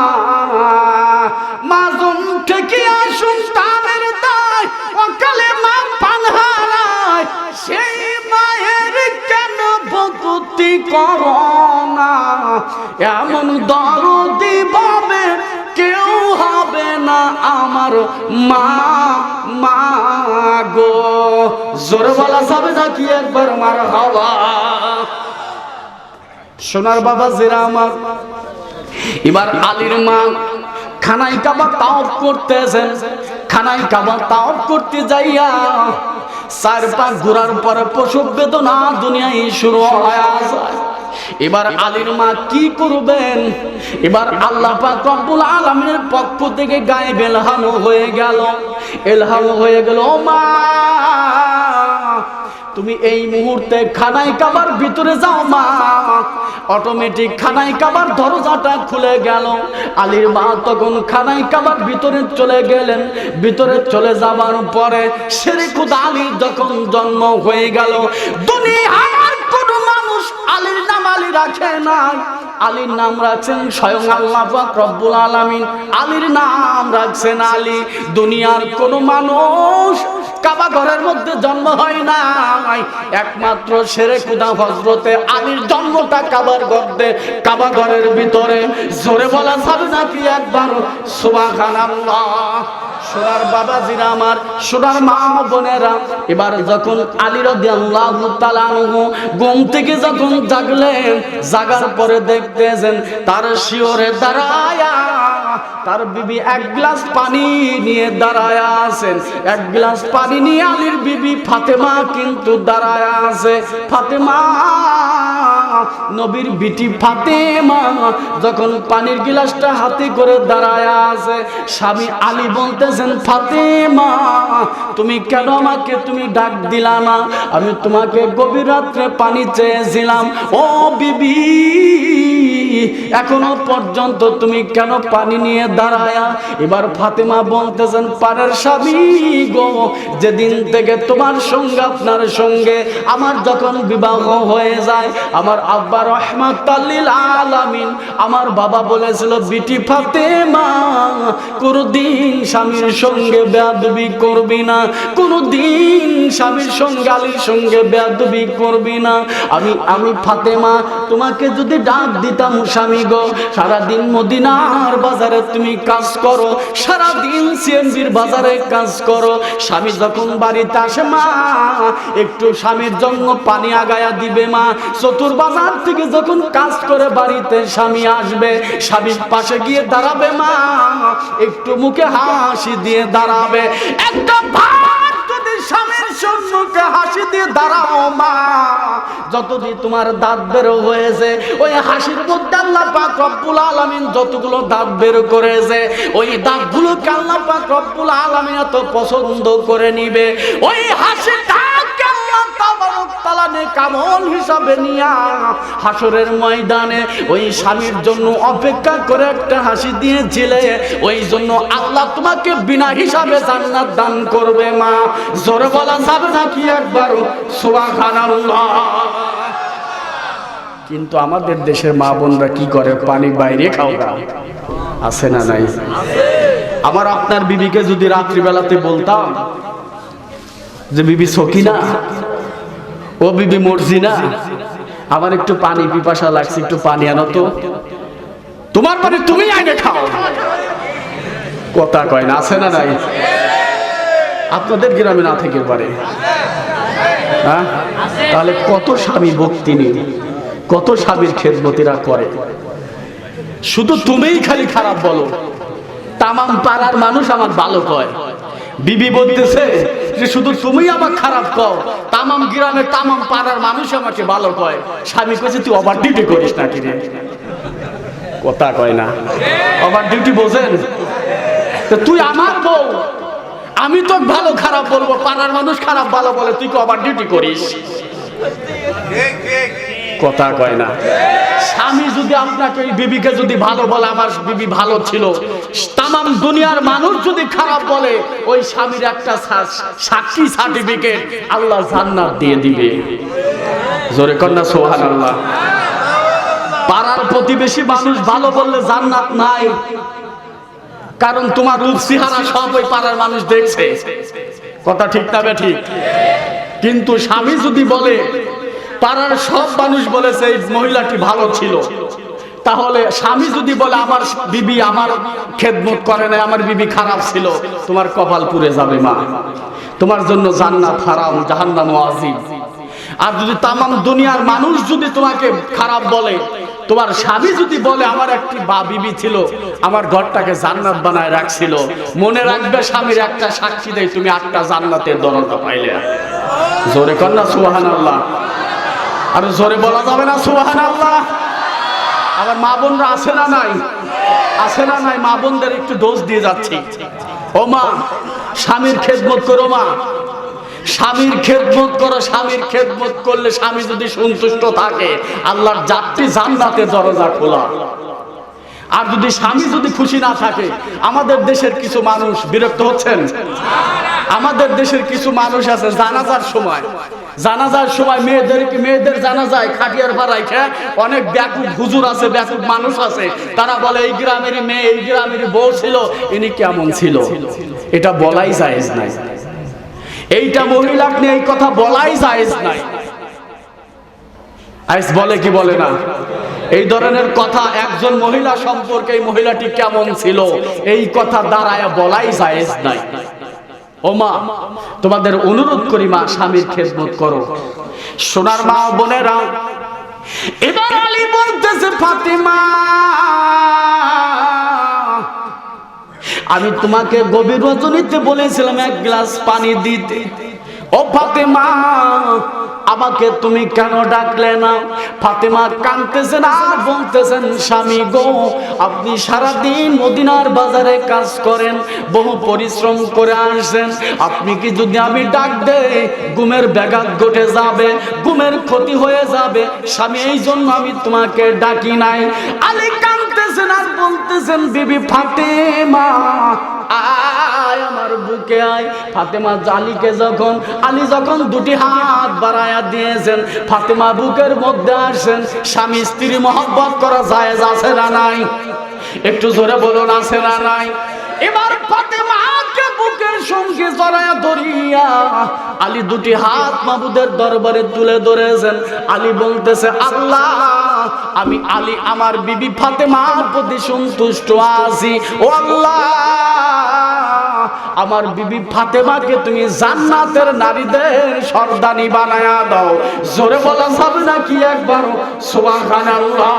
মাজন থেকে আসুন তামের দায়, অকালে মা পান হারায়, সেই মায়ের কেন ভক্তি করো না, এমন দরদি ভাবে কেউ হবে না আমার মা, মা গো। জোরে বলা যাবে নাকি একবার মারহাবা? সোনার বাবা জিরা আমার, এবার আলীর মা খানায় কাবা তাওয়াফ করতেছেন। খানায় কাবা তাওয়াফ করতে যাইয়া 4 পাক ঘোরার পরে প্রসব বেদনা দুনিয়ায় শুরু হয়ে যায়। এবার আলীর মা কি করবেন? এবার আল্লাহ পাক রব্বুল আলামিনের পক্ষ থেকে গায়েব এলহাম হয়ে গেল, এলহাম হয়ে গেল, মা তুমি এই মুহূর্তে খানায় কাবার ভিতরে যাও মা। অটোমেটিক খানায় কাবার দরজাটা খুলে গেল। আলীর মা তখন খানায় কাবার ভিতরে চলে গেলেন। ভিতরে চলে যাবার পরে শেরে খুদা আলীর যখন জন্ম হয়ে গেল, দুনিয়ার কোন মানুষ আলীর নাম আলী রাখে না, আলীর নাম রাখছেন স্বয়ং আল্লাহ পাক রব্বুল আলামিন, আলীর নাম রাখছেন আলী। দুনিয়ার কোন মানুষ কাবা ঘরের মধ্যে জন্ম হয় নাই, একমাত্র শেরে খুদা হযরতে আলীর জন্মটা কাবার গর্তে, কাবা ঘরের ভিতরে। জোরে বলা যাবে নাকি একবার সুবহানাল্লাহ? সোনার বাবাজিরা আমার, সোনার মা বোনেরা, এবার যখন আলী রাদিয়াল্লাহু তাআলা আনহু ঘুম থেকে যখন জাগলেন, জাগার পরে দেখতেছেন তার শিওরে দাঁড়ায়া তার বিবি 1 গ্লাস পানি নিয়ে দাঁড়ায় আছেন। 1 গ্লাস পানি নিয়ে আলীর বিবি ফাতেমা কিন্তু দাঁড়ায় আছে। ফাতেমা নবীর বিটি ফাতেমা যখন পানির গ্লাসটা হাতে করে দাঁড়ায় আছে, স্বামী আলী বলতেছেন, ফাতেমা তুমি কেন আমাকে তুমি ডাক দিলা না? আমি তোমাকে গভীর রাত্রে পানি চেয়েছিলাম, ও বিবি এখনো পর্যন্ত তুমি কেন পানি নিয়ে দাঁড়ায়া? এবার ফাতেমা বলতেছেন, পারের স্বামী গো, যেদিন থেকে তোমার সঙ্গে আপনার সঙ্গে আমার যখন বিবাহ হয়ে যায়, আমার আব্বা রাহমাতুল লিল আলামিন, আমার বাবা বলেছিল, বিটি ফাতেমা কোনদিন স্বামীর সঙ্গে বেয়াদবি করবি না, কোনদিন স্বামীর সঙ্গে আলীর সঙ্গে বেয়াদবি করবি না। আমি ফাতেমা তোমাকে যদি ডাক দিতাম স্বামী গো, সারাদিন মদিনার বাজারে তুমি কাজ করো, সারাদিন সিএনজির বাজারে কাজ করো। স্বামী যখন বাড়িতে আসে মা, একটু স্বামীর জন্য পানি আগায়া দিবে মা। চতুর বাজার থেকে যখন কাজ করে বাড়িতে স্বামী আসবে, স্বামীর পাশে গিয়ে দাঁড়াবে মা, একটু মুখে হাসি দিয়ে দাঁড়াবে। একটা ভাত যদি স্বামীর সম্মুখে হাসি দিয়ে দাঁড়াও মা, যতদিন তোমার দাঁত বের হয়েছে, ওই হাসির মধ্যে আল্লাহ পাক রব্বুল আলামিন যতগুলো দাঁত বের করেছে, ওই দাঁতগুলোকে আল্লাহ পাক রব্বুল আলামিন এত পছন্দ করে নিবে। ওই হাসিটাকে আল্লাহ তাবারক তাআলা নেকামল হিসাবে নিয়া হাসরের ময়দানে ওই স্বামীর জন্য অপেক্ষা করে একটা হাসি দিয়েছিলে, ওই জন্য আল্লাহ তোমাকে বিনা হিসাবে জান্নাত দান করবে মা। জোরে বলা যাবে নাকি একবার সুবহানাল্লাহ? কিন্তু আমাদের দেশের মা বোনরা কি করে? পানি বাইরে খাওয়া আছে না নাই? আমার আপনার বিবিকে যদি রাত্রিবেলাতে বলতাম যে বিবি সকিনা, ও বিবি মর্জিনা, আমার একটু পানি পিপাসা লাগছে, একটু পানি আনো তো, তোমার পানি তুমি আগে খাও, কথা কয় না? আছে না নাই? আপনাদের গ্রামে না থেকে পারে? হ্যাঁ, তাহলে কত স্বামী ভক্তিনী, কত স্বামীর খেদমতিরা করে। শুধু তুমিই খালি খারাপ বলো, তামাম পাড়ার মানুষ আমার ভালো কয়। বিবি বলতেছে যে শুধু তুমি আমার খারাপ কও, তামাম গ্রামে তামাম পাড়ার মানুষ আমাকে ভালো কয়। স্বামী কইছে তুই ওভার ডিউটি করিস নাকি রে? কথা কয় না? ওভার ডিউটি বোঝেন? তুই আমার বউ, আমি তো ভালো খারাপ বলবো, পাড়ার মানুষ খারাপ ভালো বলে, তুই কি ওভার ডিউটি করিস? কথা কয় না? স্বামী যদি আপনাকে, বিবিকে যদি ভালো বলে, আমার বিবি ভালো ছিল, তামাম দুনিয়ার মানুষ যদি খারাপ বলে, ওই স্বামীর একটা সাক্ষী সার্টিফিকেট আল্লাহ জান্নাত দিয়ে দিবে। জোরে কন্যা সুবহানাল্লাহ। পাড়ার প্রতিবেশী মানুষ ভালো বললে জান্নাত নাই, কারণ তোমার রূপ চেহারা সব ওই পাড়ার মানুষ দেখছে। কথা ঠিক না ঠিক? কিন্তু স্বামী যদি বলে, পাড়ার সব মানুষ বলেছে এই মহিলাটি ভালো ছিল, তাহলে স্বামী যদি বলে আমার বিবি আমার খেদমত করে না, আমার বিবি খারাপ ছিল, তোমার কপাল পুড়ে যাবে মা, তোমার জন্য জান্নাত হারাম, জাহান্নাম ওয়াজিব। আর যদি তামাম দুনিয়ার মানুষ যদি তোমাকে খারাপ বলে, তোমার স্বামী যদি বলে আমার একটি বিবি ছিল, আমার ঘরটাকে জান্নাত বানায় রাখছিল, মনে রাখবে স্বামীর একটা সাক্ষী দেয়, তুমি 8টা জান্নাতের দরজা পাইলে। জোরে কন্যা সুবহানাল্লাহ। আর জোরে বলা যাবে না সুবহানাল্লাহ? আবার মা বোনরা আছে না নাই? আছে না নাই? মা বোনদের একটু দোষ দিয়ে যাচ্ছি। ও মা, স্বামীর খেদমত করো মা, স্বামীর খেদমত করো। স্বামীর খেদমত করলে স্বামী যদি সন্তুষ্ট থাকে, আল্লাহর যাত্রী জান্নাতের দরজা খোলা। আর যদি স্বামী যদি খুশি না থাকে, আমাদের দেশের কিছু মানুষ বিরক্ত হচ্ছেন। আমাদের দেশের কিছু মানুষ আছে জানাজার সময় মেয়েদের জানাজায় খাটিয়ার ভাড়ায় খেয়ে অনেক ব্যাকুব হুজুর আছে, ব্যাকুব মানুষ আছে, তারা বলে এই গ্রামেরই মেয়ে, এই গ্রামেরই বউ ছিল, ইনি কেমন ছিল। এটা বলাই জায়েজ নাই। এইটা মহিলাকে নিয়ে এই কথা বলাই জায়েজ নাই। আইস বলে কি বলে না? এই ধরনের কথা একজন মহিলা সম্পর্কে, এই মহিলাটি কেমন ছিল, এই কথা দাঁড়ায় বলাই জায়েজ নাই। ও মা, তোমাদের অনুরোধ করি মা, স্বামীর খেদমত করো। সোনার মা বোনেরা, এবার আলী বলতেছে ফাতেমা, আমি তোমাকে গভীর রজনীতে বলেছিলাম 1 গ্লাস পানি দিতে। ও ফাতেমা, আমাকে তুমি কেন ডাকলে না? ফাতেমা কাঁদতেছেন আর বলতেছেন, স্বামী গো, আপনি সারাদিন মদিনার বাজারে কাজ করেন, বহু পরিশ্রম করে আসেন, আপনি কি যদি আমি ডাক দেই, ঘুমের ব্যাঘাত ঘটে যাবে, ঘুমের ক্ষতি হয়ে যাবে, স্বামী এই জন্য আমি তোমাকে ডাকি নাই। আলী কাঁদতেছেন আর বলতেছেন, বিবি ফাতেমা আয় আমার বুকে আয়। ফাতেমা আলী যখন 2টি হাত বাড়ায়া দিয়েছেন, ফাতেমা বুকের মধ্যে আসেন। স্বামী স্ত্রী মহব্বত করা জায়েজ আছে না নাই? একটু জোরে বলুন, আছে না নাই? এবার ফাতেমাকে বুকের সঙ্গে জড়ায়া ধরিয়া আলী দুটি হাত মাবুদের দরবারে তুলে ধরেছেন। আলী বলতেছে, আল্লাহ, আমি আলী আমার বিবি ফাতেমার প্রতি সন্তুষ্ট আছি। ও আল্লাহ, আমার বিবি ফাতেমাকে তুমি জান্নাতের নারীদের সর্দানি বানায়া দাও। জোরে বলা যাবে নাকি একবার সুবহানাল্লাহ?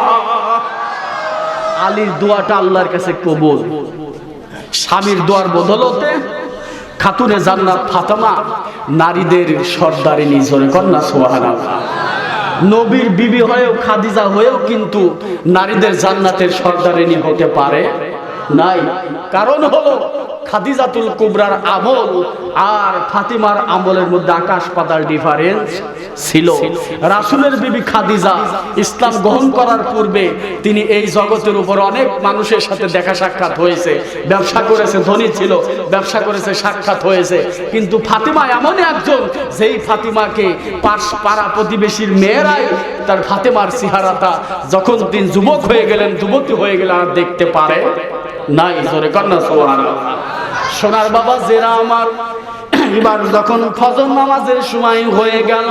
আলীর দোয়াটা আল্লাহর কাছে কবুল। স্বামীর দোয়ার বদলতে খাতুনে জান্নাত ফাতেমা নারীদের সর্দারিনী। জোরে কন্যা সুবহানাল্লাহ। নবীর বিবি হয়েও, খাদিজা হয়েও কিন্তু নারীদের জান্নাতের সর্দারিনী হতে পারে নাই। কারণ হলো খাদিজাতুল কুবরার আমল আর ফাতিমার আমলের মধ্যে আকাশ পাতাল ডিফারেন্স ছিল। রাসূলের বিবি খাদিজা ইসলাম গ্রহণ করার পূর্বে তিনি এই জগতের উপর অনেক মানুষের সাথে দেখা সাক্ষাৎ হয়েছে, ব্যবসা করেছে, ধনী ছিল, ব্যবসা করেছে, সাক্ষাৎ হয়েছে। কিন্তু ফাতিমা এমন একজন, যেই ফাতিমাকে পাড়া প্রতিবেশীর মেয়েরাই তার ফাতিমার চেহারাটা যখন তিনি যুবক হয়ে গেলেন, যুবতী হয়ে গেলেন, আর দেখতে পারে নাই। জোরে কন্যা সুবহানাল্লাহ। সোনার বাবা জেরা আমার, এবার যখন ফজর নামাজের সময় হয়ে গেল,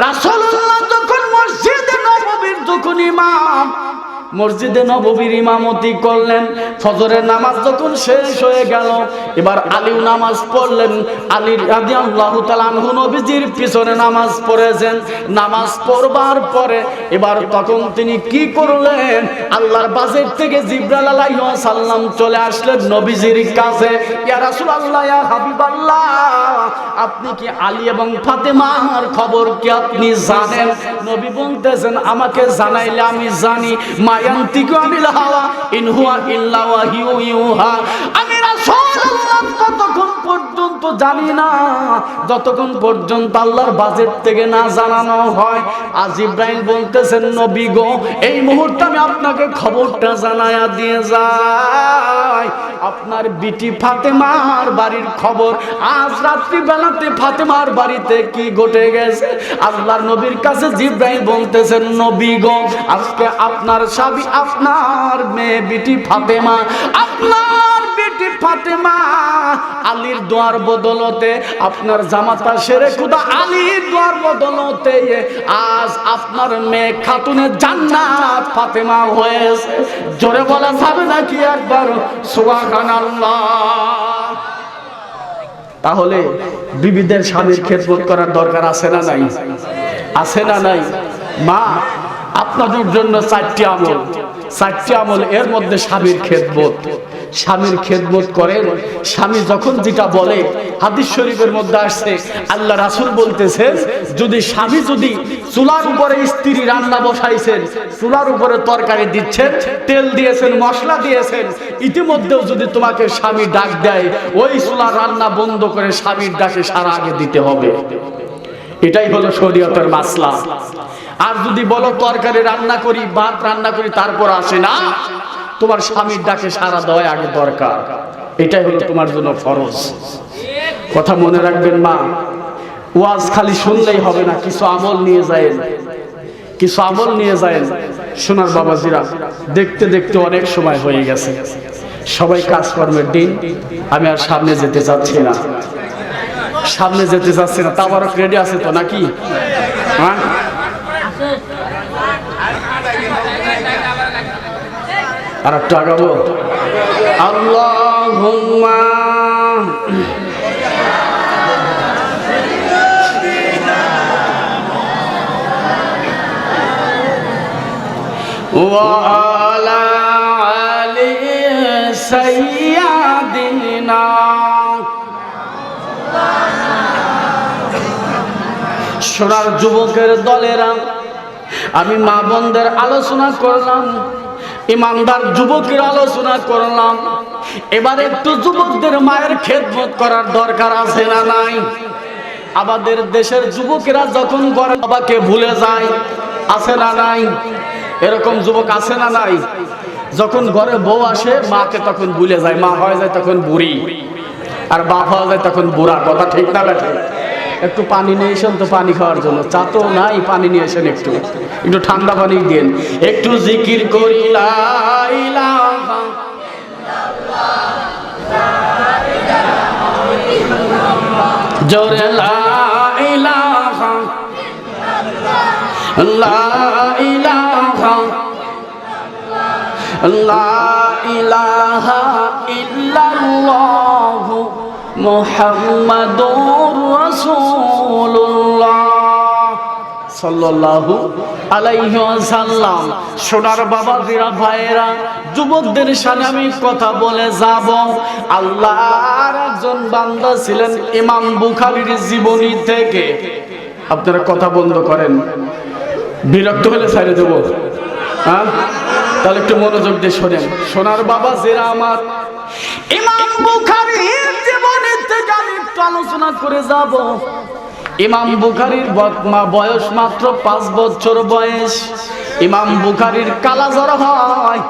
রাসূলুল্লাহ যখন মসজিদে নববীর যখন ইমাম, মসজিদে নববীর ইমামতি করলেন, ফজরের নামাজ যখন শেষ হয়ে গেল, এবার আলীও নামাজ পড়লেন। আলী রাদিয়াল্লাহু তাআলা আনহু নবীজির পিছনে নামাজ পড়েছেন। নামাজ পড়বার পরে এবার তখন তিনি কি করলেন? আল্লাহর বাজেট থেকে জিবরাইল আলাইহিস সালাম চলে আসলেন নবীজির কাছে। ইয়া রাসূলুল্লাহ, ইয়া হাবিবাল্লাহ, আপনি কি আলী এবং ফাতেমার খবর কি আপনি জানেন? নবী বলতেছেন, আমাকে জানাইলে আমি জানি। মায়ান্তিকু আনিল হাওয়া ইন হুয়া ইল্লা ওয়াহিয়ু ইউহা। আমি রাসূলুল্লাহ ততক্ষণ পর্যন্ত জানি না যতক্ষণ পর্যন্ত আল্লাহর বাজেট থেকে না জানানো হয়। আজ ইব্রাহিম বলতেছেন, নবী গো, এই মুহূর্তে আমি আপনাকে খবরটা জানায়া দিয়ে যাই। আপনার বিটি ফাতেমার বাড়ির খবর, আজ রাত্রি বেলাতে ফাতেমার বাড়িতে কি ঘটে গেছে। আল্লাহর নবীর কাছে জিব্রাইল বলতেছেন, নবী গো, আজকে আপনার স্বামী, আপনার মেয়ে বিটি ফাতেমা, আপনার বিটি ফাতেমা আলীর দোয়ার বদলতে, আপনার জামাতা শেরে খুদা আলীর দোয়ার বদলতে আজ আপনার মেয়ে খাতুনে জান্নাত ফাতেমা হয়েছে। জোরে বলা যাবে নাকি একবার সুবহানাল্লাহ? তাহলে বিবিদের স্বামীর খেদমত করার দরকার আছে না নাই? আছে না নাই? মা, আপনাদের জন্য 4টি আমল, 4টি আমল, এর মধ্যে স্বামীর খেদমত। স্বামীর খেদমত করেন। স্বামী যখন যেটা বলে, হাদিস শরীফের মধ্যে আসছে, আল্লাহ রাসূল বলতেছেন, যদি স্বামী যদি চুলার উপরে স্ত্রী রান্না বসাইছেন, চুলার উপরে তরকারি দিচ্ছেন, তেল দিয়েছেন, মশলা দিয়েছেন, ইতিমধ্যেও যদি তোমাকে স্বামী ডাক দেয়, ওই চুলার রান্না বন্ধ করে স্বামীর ডাকে সাড়া আগে দিতে হবে। এটাই হলো শরীয়তের মাসলা। আর যদি বলো তরকারি রান্না করি, ভাত রান্না করি, তারপর আসে না, তোমার স্বামীর ডাকে সাড়া দেওয়া আগে দরকার। এটাই হলো তোমার জন্য ফরজ। কথা মনে রাখবেন মা, ওয়াজ খালি শুনলেই হবে না, কিছু আমল নিয়ে যায়, কিছু আমল নিয়ে যায়। সোনার বাবাজিরা, দেখতে দেখতে অনেক সময় হয়ে গেছে, সবাই কাজকর্মের দিন। আমি আর সামনে যেতে চাচ্ছি না, সামনে যেতে চাচ্ছি না। তাবারক রেডি আছে তো নাকি? হ্যাঁ, আর একটু আগাবো। আল্লাহুম্মা ওয়া আলা আলি সাইয়্যিদিনা। সোনার যুবকের দলেরা, আমি মা বোনদের আলোচনা করলাম, ইমানদার যুবকের আলোচনা করলাম। এবার একটু যুবকদের মায়ের খেদমত করার দরকার আছে না নাই? আমাদের দেশের যুবকেরা যখন ঘরে বাবাকে ভুলে যায়, আছে না নাই? এরকম যুবক আছে না নাই? যখন ঘরে বউ আসে, মাকে তখন ভুলে যায়, মা হয়ে যায় তখন বুড়ি, আর বাপ হয়ে যায় তখন বুড়া। কথা ঠিক না বেঠে? একটু পানি নিয়ে এসেন তো, পানি খাওয়ার জন্য। চা তো নাই, পানি নিয়ে এসেন, একটু একটু ঠান্ডা পানি দেন। একটু জিকির করি লা ইলাহা ইল্লাল্লাহ জোরে লা ইলাহা লা ইলাহা লা ইলাহা ইল্লাল্লাহু মুহাম্মাদুর রাসূলুল্লাহ সাল্লাল্লাহু আলাইহি ওয়াসাল্লাম। সোনার বাবাজিরা, ভাইয়েরা, যুবকদের সামনে আমি কথা বলে যাব। আল্লাহর একজন বান্দা ছিলেন ইমাম বুখারীর জীবনী থেকে। আপনারা কথা বন্ধ করেন, বিরক্ত হলে ছেড়ে দেব। হ্যাঁ, তাহলে একটু মনোযোগ দিয়ে শোনেন। সোনার বাবাজিরা আমার, ইমাম বুখারীর জীবনী থেকে আমি একটু আলোচনা করে যাব। ইমাম বুখারীর বয়স মাত্র 5 বছর বয়স। ইমাম বুখারীর কালাজ্বর হয়।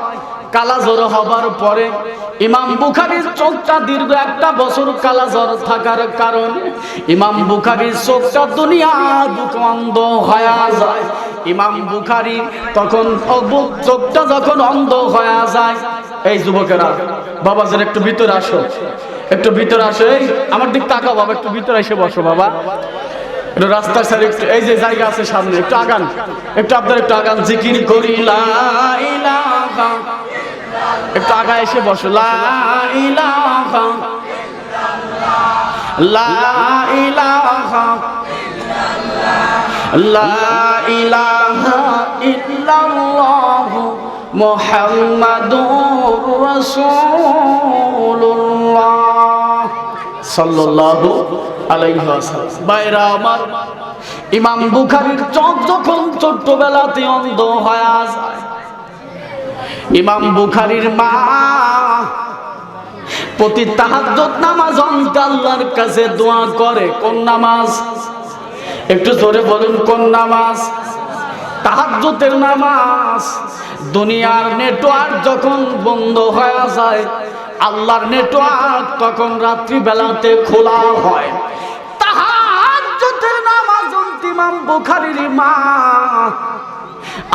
কালাজ্বর হবার পরে ইমাম বুখারীর চোখটা দীর্ঘ 1 বছর কালাজ্বর থাকার কারণে ইমাম বুখারীর চোখটা দুনিয়ার বুকে অন্ধ হয়ে যায়। ইমাম বুখারী তখন চোখটা যখন অন্ধ হয়ে যায়, এই যুবকেরা, বাবাদের একটু ভিতরে আসো, একটু ভিতরে আসো। এই আমার দিক তাকাও বাবা, একটু ভিতরে এসে বসো বাবা। একটু রাস্তার সাইডে, এই যে জায়গা আছে সামনে, একটু আগান, একটু আপনার একটু আগান। জিকির করি লা ইলাহা, একটু আগা এসে বসো। লা ইলাহা লা ইলাহা লা ইলাহা ইল্লাল্লাহু মুহাম্মাদুর রাসূলুল্লাহ সাল্লাল্লাহু আলাইহি ওয়াসাল্লাম। ভাইরা আমার, ইমাম বুখারীর চোখ যখন ছোট্টবেলাতে অন্ধ হয়ে যায়, ইমাম বুখারীর মা প্রতি তাহাজ্জুদ নামাজ অন্ত আল্লাহর কাছে দোয়া করে। কোন নামাজ? একটু জোরে বলুন, কোন নামাজ? তাহাজ্জুদের নামাজ। দুনিয়ার নেটওয়ার্ক যখন বন্ধ হয়ে যায়, আল্লাহর নেটওয়ার্ক তখন রাত্রি বেলাতে খোলা হয়। তাহাজ্জুদের নামাজ ইমাম বুখারীর মা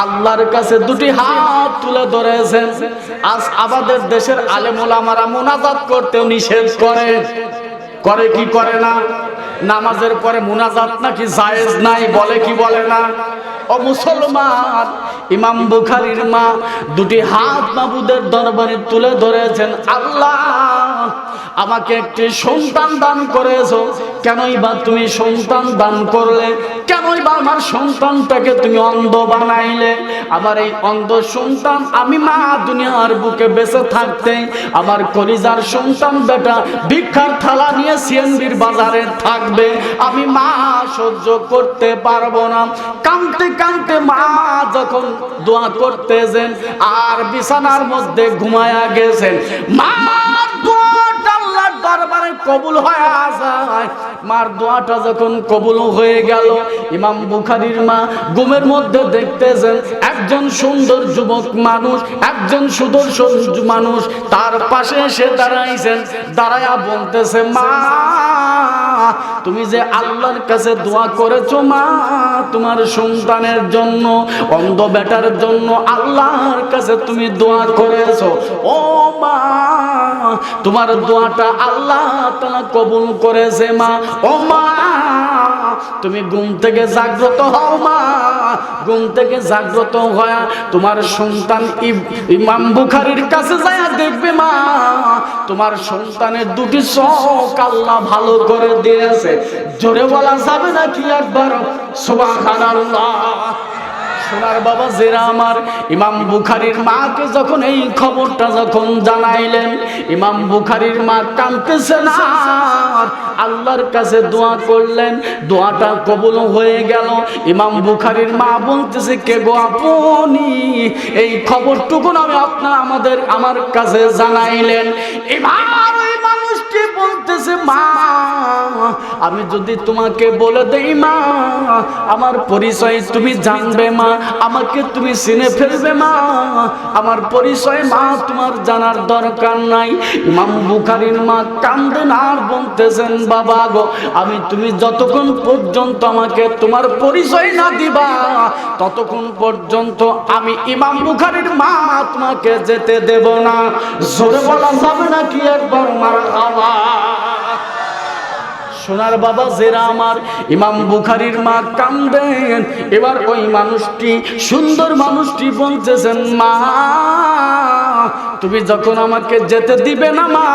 আল্লাহর কাছে দুটি হাত তুলে ধরেছেন। আজ আমাদের দেশের আলেম ওলামারা মুনাজাত করতেও নিষেধ করে। করে কি করে না? নামাজের পরে মুনাজাত নাকি জায়েজ নাই, বলে কি বলে না? ও মুসলমান, ইমাম বুখারীর মা দুটি হাত মাবুদের দরবারে তুলে ধরেছেন, আল্লাহ আমাকে একটি সন্তান দান করেছো। কেনই বা তুমি সন্তান দান করলে? কেনই বা আমার সন্তানটাকে তুমি অন্ধ বানাইলে? আমার এই অন্ধ সন্তান, আমি মা দুনিয়ার বুকে বেঁচে থাকতে আমার কলিজার সন্তান বেটা ভিক্ষার থালা নিয়ে সিএনবির বাজারে থাকবে, আমি মা সহ্য করতে পারবো না। কাঁদতে কাঁদতে মা যখন দোয়া করতেছেন আর বিছানার মধ্যে ঘুমায়া গেছেন, মা দরবারে কবুল হয়ে যায়। মার দোয়াটা যখন কবুল হয়ে গেল, ইমাম বুখারীর মা ঘুমের মধ্যে দেখতেছেন একজন সুন্দর যুবক মানুষ, একজন সুদর্শন মানুষ তার পাশে এসে দাঁড়াইছেন। দাঁড়ায়া বলতেছে, মা তুমি যে আল্লাহর কাছে দোয়া করেছো মা, তোমার সন্তানের জন্য, অন্ধ বেটার জন্য আল্লাহর কাছে তুমি দোয়া করেছো। ও মা, তোমার দোয়াটা আল্লাহ তাআলা কবুল করেছে মা। ও মা, তুমি ঘুম থেকে জাগ্রত হও মা। ঘুম থেকে জাগ্রত হয়ে তোমার সন্তান ইমাম বুখারীর কাছে যায় দেখবে মা, তোমার সন্তানের দুটি চোখ আল্লাহ ভালো করে দিয়েছে। জোরে বলা যাবে নাকি একবার সুবহানাল্লাহ? সোনার বাবা জেরা আমার, ইমাম বুখারীর মাকে যখন এই খবরটা যখন জানাইলেন, ইমাম বুখারীর মা কাঁদতেছে না, আল্লাহর কাছে দোয়া করলেন, দোয়াটা কবুল হয়ে গেল। ইমাম বুখারীর মা বলতেছে, কে গো আপনি? এই খবরটুকু আমি আমার কাছে জানাইলেন। এবার ওই মানুষটি বলতেছে, মা আমি যদি তোমাকে বলে দেই মা, আমার পরিচয় তুমি জানবে মা, আমাকে তুমি চিনে ফেলবে মা, আমার পরিচয় মা তোমার জানার দরকার নাই। ইমাম বুখারীর মা কান্দেন আর বলতেছেন, বাবা গো, তুমি যতক্ষণ পর্যন্ত আমাকে তোমার পরিচয় না দিবা, ততক্ষণ পর্যন্ত আমি ইমাম বুখারীর মা তোমাকে যেতে দেব না। জোরে বলা যাবে নাকি একবার মারহাবা? সোনার বাবা জেরা আমার, ইমাম বুখারীর মা কান্দেন। এবার ওই মানুষটি, সুন্দর মানুষটি বলতেছেন, মা তুমি যখন আমাকে যেতে দিবে না মা,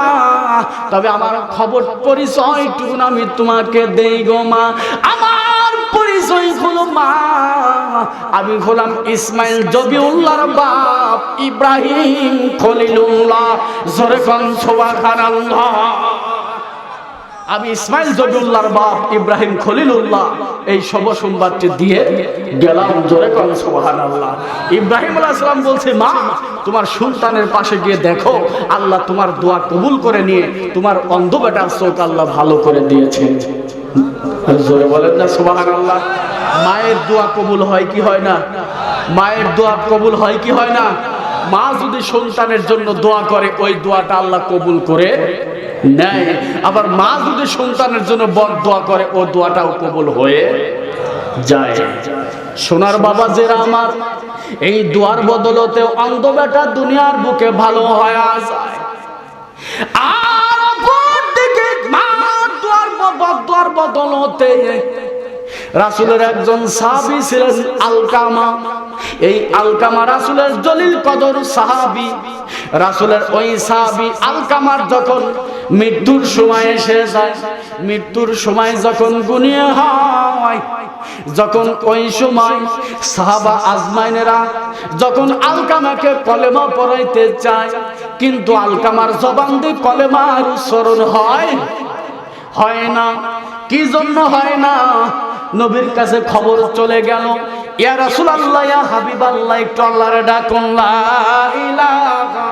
তবে আমার খবর পরিচয়টুকু আমি তোমাকে দেই গো মা। আমার পরিচয় হলো মা, আমি হলাম ইসমাইল জবিউল্লাহর বাপ ইব্রাহিম খলিলুল্লাহ। জোরে কোন সুবহানাল্লাহ। আমি ইসমাইল জবিউল্লাহর বাপ ইব্রাহিম খলিলুল্লাহ। এই শুভ সংবাদটি দিয়ে গেলাম। জোরে কোন সুবহানাল্লাহ। ইব্রাহিম আলাইহিস সালাম বলছে, মা তোমার সন্তানের পাশে গিয়ে দেখো, আল্লাহ তোমার দোয়া কবুল করে নিয়ে তোমার অন্ধ বেটার চোখ আল্লাহ ভালো করে দিয়েছে। জোরে বলেন না সুবহানাল্লাহ। মায়ের দোয়া কবুল হয় কি হয় না? মায়ের দোয়া কবুল হয় কি হয় না? মা যদি সন্তানের জন্য দোয়া করে, ওই দোয়াটা আল্লাহ কবুল করে নেয়। আবার মা যদি সন্তানের জন্য বদ দোয়া করে, ও দোয়াটাও কবুল হয়ে যায়। সোনার বাবা জেরা আমার, এই দোয়ার বদলতে অন্ধ বেটা দুনিয়ার বুকে ভালো হয়ে যায়। আর অপরদিকে মার দোয়ার বদলতে রাসূলের একজন সাহাবী ছিলেন আলকামা। এই আলকামা রাসূলের জলিল কদর সাহাবী। রাসূলের ওই সাহাবী আলকামার যখন মৃত্যুর সময় এসে যায়, মৃত্যুর সময় যখন গুনিয়ে হয়, যখন ওই সময় সাহাবা আজমাইনেরা যখন আলকামাকে কলেমা পড়াইতে চায়, কিন্তু আলকামার জবান দিয়ে কলেমার উচ্চারণ হয় না। কি জন্য হয় না? নবীর কাছে খবর চলে গেল, ইয়া রাসূলুল্লাহ, ইয়া হাবিবাল্লাহ, একটু আল্লাহরে ডাকুন, লা ইলাহা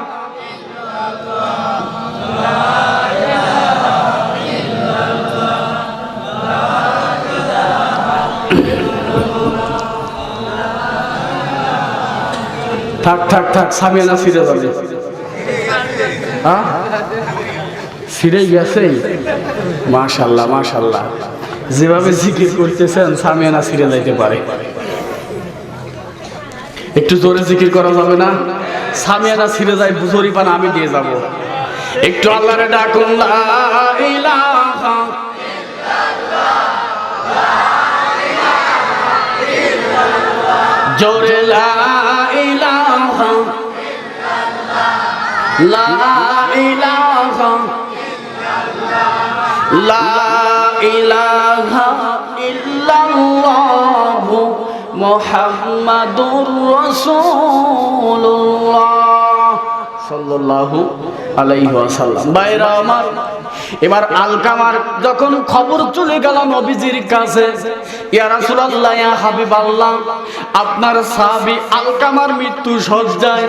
থাক সামিয়ানা ফিরে যাবে। ফিরে গেছে। মাশাআল্লাহ মাশাআল্লাহ, যেভাবে জিকির করতেছেন সামিয়ানা ফিরে যাইতে পারে। একটু জোরে জিকির করা যাবে না? সামিয়ানা ফিরে যায়, বুঝরি পান আমি দিয়ে যাব। একটু আল্লাহরে ডাকুন, লা ইলাহা জোরে লা ইলাহা লা ইলাহা লা ইলাহা ইল্লাল্লাহ মুহাম্মাদুর রাসূলুল্লাহ সাল্লাল্লাহু আলাইহি ওয়াসাল্লাম। ভাইরা আমার, এবার আলকামার যখন খবর চলে গেল নবীজির কাছে, ইয়া রাসূলুল্লাহ, ইয়া হাবিবাল্লাহ, আপনার সাহাবী আলকামার মৃত্যু সজ্জায়,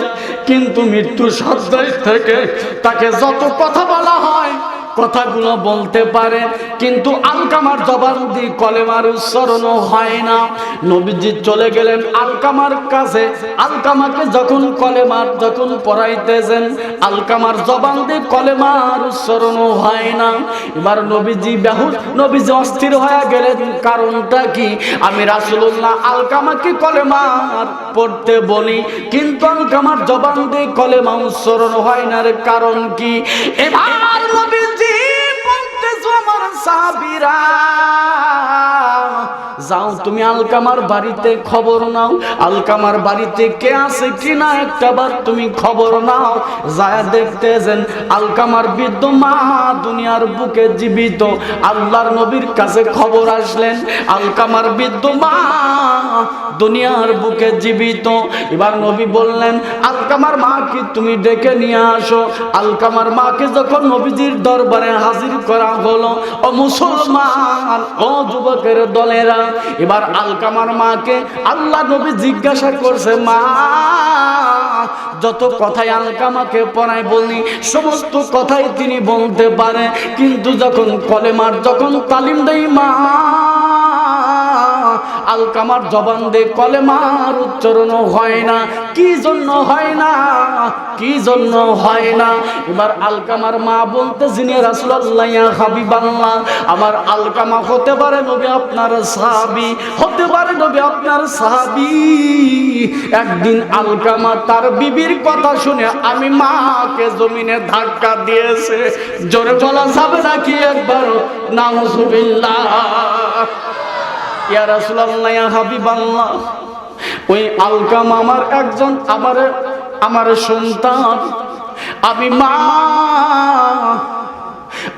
কিন্তু মৃত্যু সজ্জায় থেকে তাকে যত কথা বলা হয় কথাগুলো বলতে পারে, কিন্তু আলকামার জবান দিয়ে কলেমার উচ্চারণও হয় না। নবীজি চলে গেলেন আলকামার কাছে। আলকামাকে যখন কলেমার যখন পড়াইতেছেন, আলকামার জবান দিয়ে কলেমার উচ্চারণও হয় না। এবার নবীজি নবীজি অস্থির হয়ে গেলেন, কারণটা কি? আমি রাসূলুল্লাহ আলকামাকে কলেমার পড়তে বলি, কিন্তু আলকামার জবান দিয়ে কলেমা উচ্চারণ হয় না, এর কারণ কি? এবার নবীজি বলতেছো, আমার সাহাবীরা, যাও তুমি আলকামার বাড়িতে খবর নাও, আলকামার বাড়িতে কে আছে কিনা একটাবার তুমি খবর নাও। যায় দেখতেছেন আলকামার বৃদ্ধ মা দুনিয়ার বুকে জীবিত। আল্লাহর নবীর কাছে খবর আসলেন, আলকামার বৃদ্ধ মা দুনিয়ার বুকে জীবিত। এবার নবী বললেন, আলকামার মাকে তুমি ডেকে নিয়ে আসো। আলকামার মাকে যখন নবীজির দরবারে হাজির করা হলো, ও মুসলমান, ও যুবকের দলেরা, এবার আলকামার মাকে আল্লাহ নবী জিজ্ঞাসা করছে, মা যত কথাই আলকামাকে পড়ায় বলি, সমস্ত কথাই তিনি বলতে পারে, কিন্তু যখন কলেমার যখন তালিম দেই মা, আলকামার জবান দিয়ে কলেমার উচ্চারণ হয় না। কি জন্য হয় না? কি জন্য হয় না? এবার আলকামার মা বলতেছেন, ইয়া রাসূলুল্লাহ, ইয়া হাবিবাল্লাহ, আমার আলকামা হতে পারে নবী আপনার সাহাবী, হতে পারে নবী আপনার সাহাবী। একদিন আলকামা তার বিবির কথা শুনে আমি মাকে জমিনে ধাক্কা দিয়েছে। জোরে বলা যাবে নাকি একবার নাউজুবিল্লাহ? ইয়া রাসূলুল্লাহ, ইয়া হাবিবাল্লাহ, ওই আলকামা আমার একজন আমার সন্তান। আমি মা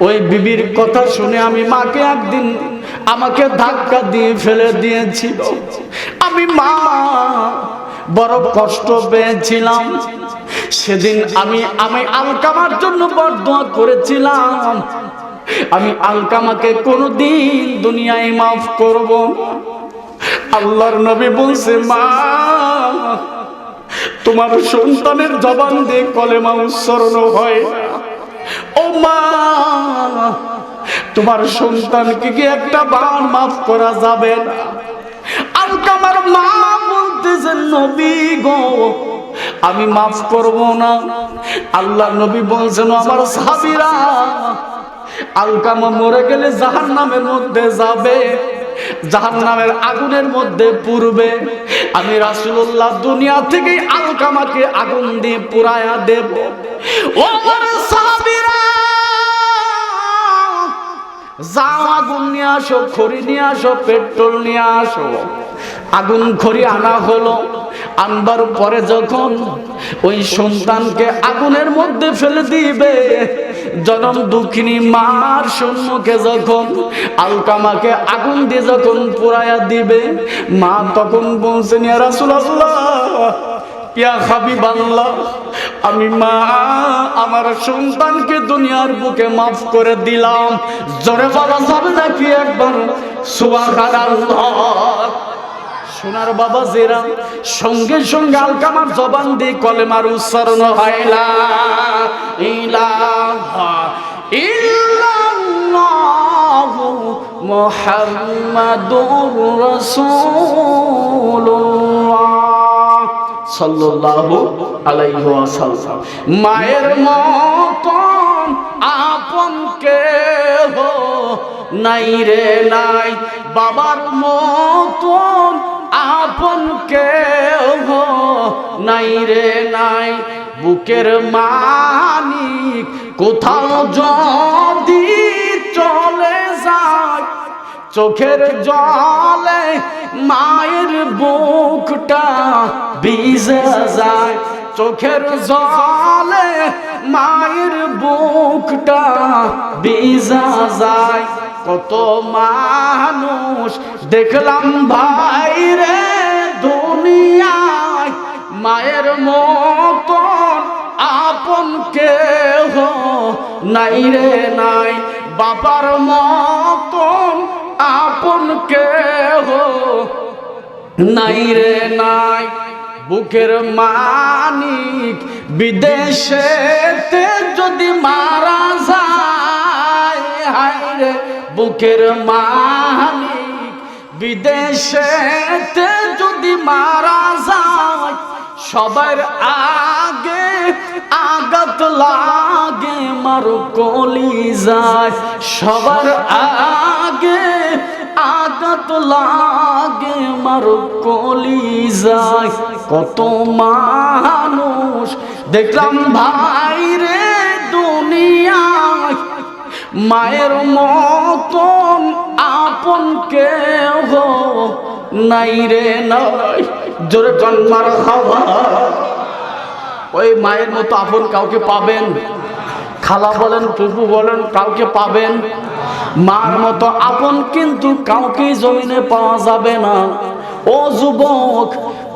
ওই বিবির কথা শুনে আমি মাকে একদিন আমাকে ধাক্কা দিয়ে ফেলে দিয়েছিল। আমি মা বড় কষ্ট পেয়েছিলাম। সেদিন আমি আলকামার জন্য বরদোয়া করেছিলাম, আমি আলকামাকে কোনোদিন দুনিয়ায় মাফ করব না। আল্লাহর নবী বলছে, মা তোমার সন্তানের জবান দিয়ে কলেমা উচ্চারণ হয় না। ও মা, তোমার সন্তানকে কি একটা বার মাফ করা যাবে না? আলকামার মা বলতেছেন, নবী গো, আমি মাফ করব না। আল্লাহর নবী বলছেন, আমার সাহাবীরা, আলকামা মরে গেলে জাহান্নামের মধ্যে যাবে, জাহান্নামের আগুনের মধ্যে পুড়বে। আমি রাসূলুল্লাহ দুনিয়া থেকে আলকামাকে আগুন দিয়ে পুড়ায়া দেব। ও আমার সাহাবীরা, যাও আগুন নিয়ে আসো, খড়ি নিয়ে আসো, পেট্রোল নিয়ে আসো। আগুন খড়ি আনা হলো। আনবার পরে যখন ওই সন্তানকে আগুনের মধ্যে ফেলে দিবে, জনম দুঃখিনী মার সম্মুখে যখন আলকামাকে আগুন দিয়ে যখন পোড়ায়া দিবে, মা তখন বলছেন, ইয়া রাসূলুল্লাহ, ইয়া হাবিবাল্লাহ, আমি মা আমার সন্তানকে দুনিয়ার বুকে মাফ করে দিলাম। জোরে বলা যাবে নাকি একবার সুবহানাল্লাহ? সোনার বাবা জেরা, সঙ্গে সঙ্গে আলকামার জবান দিয়ে কলেমার উচ্চারণ হয়, লা ইলাহা ইল্লাল্লাহু মুহাম্মাদুর রাসূলুল্লাহ সাল্লাল্লাহু আলাইহি ওয়াসাল্লাম। মায়ের মতন আপন কেহ নাই রে নাই, বাবার মতন আপন কেহ নাই রে নাই। বুকের মানিক কোথাও যদি চলে যায়, চোখের জলে মায়ের বুকটা ভিজে যায়, চোখের জলে মায়ের বুকটা ভিজে যায়। কত মানুষ দেখলাম ভাই রে দুনিয়ায়, মায়ের মতন আপন কেহ নাই রে নাই, বাবার মতন আপন কেহ নাই রে নাই। বুকের মানিক বিদেশেতে যদি মারা যায়, হায় রে বুকের মানিক বিদেশেতে যদি মারা যায়, সবার আগে আঘাত লাগে মার কলিজায়, সবার আগে আঘাত লাগে মার কলিজায়। কত মানুষ দেখলাম ভাই রে দুনিয়ায়, মায়ের মতন আপন কেহ নাই রে নাই। জোরে কান মারহাবা। ওই মায়ের মতো আপন কাউকে পাবেন? খালা বলেন, ফুফু বলেন, কাউকে পাবেন? মার মতো আপন কিন্তু কাউকে জমিনে পাওয়া যাবে না। ও যুবক,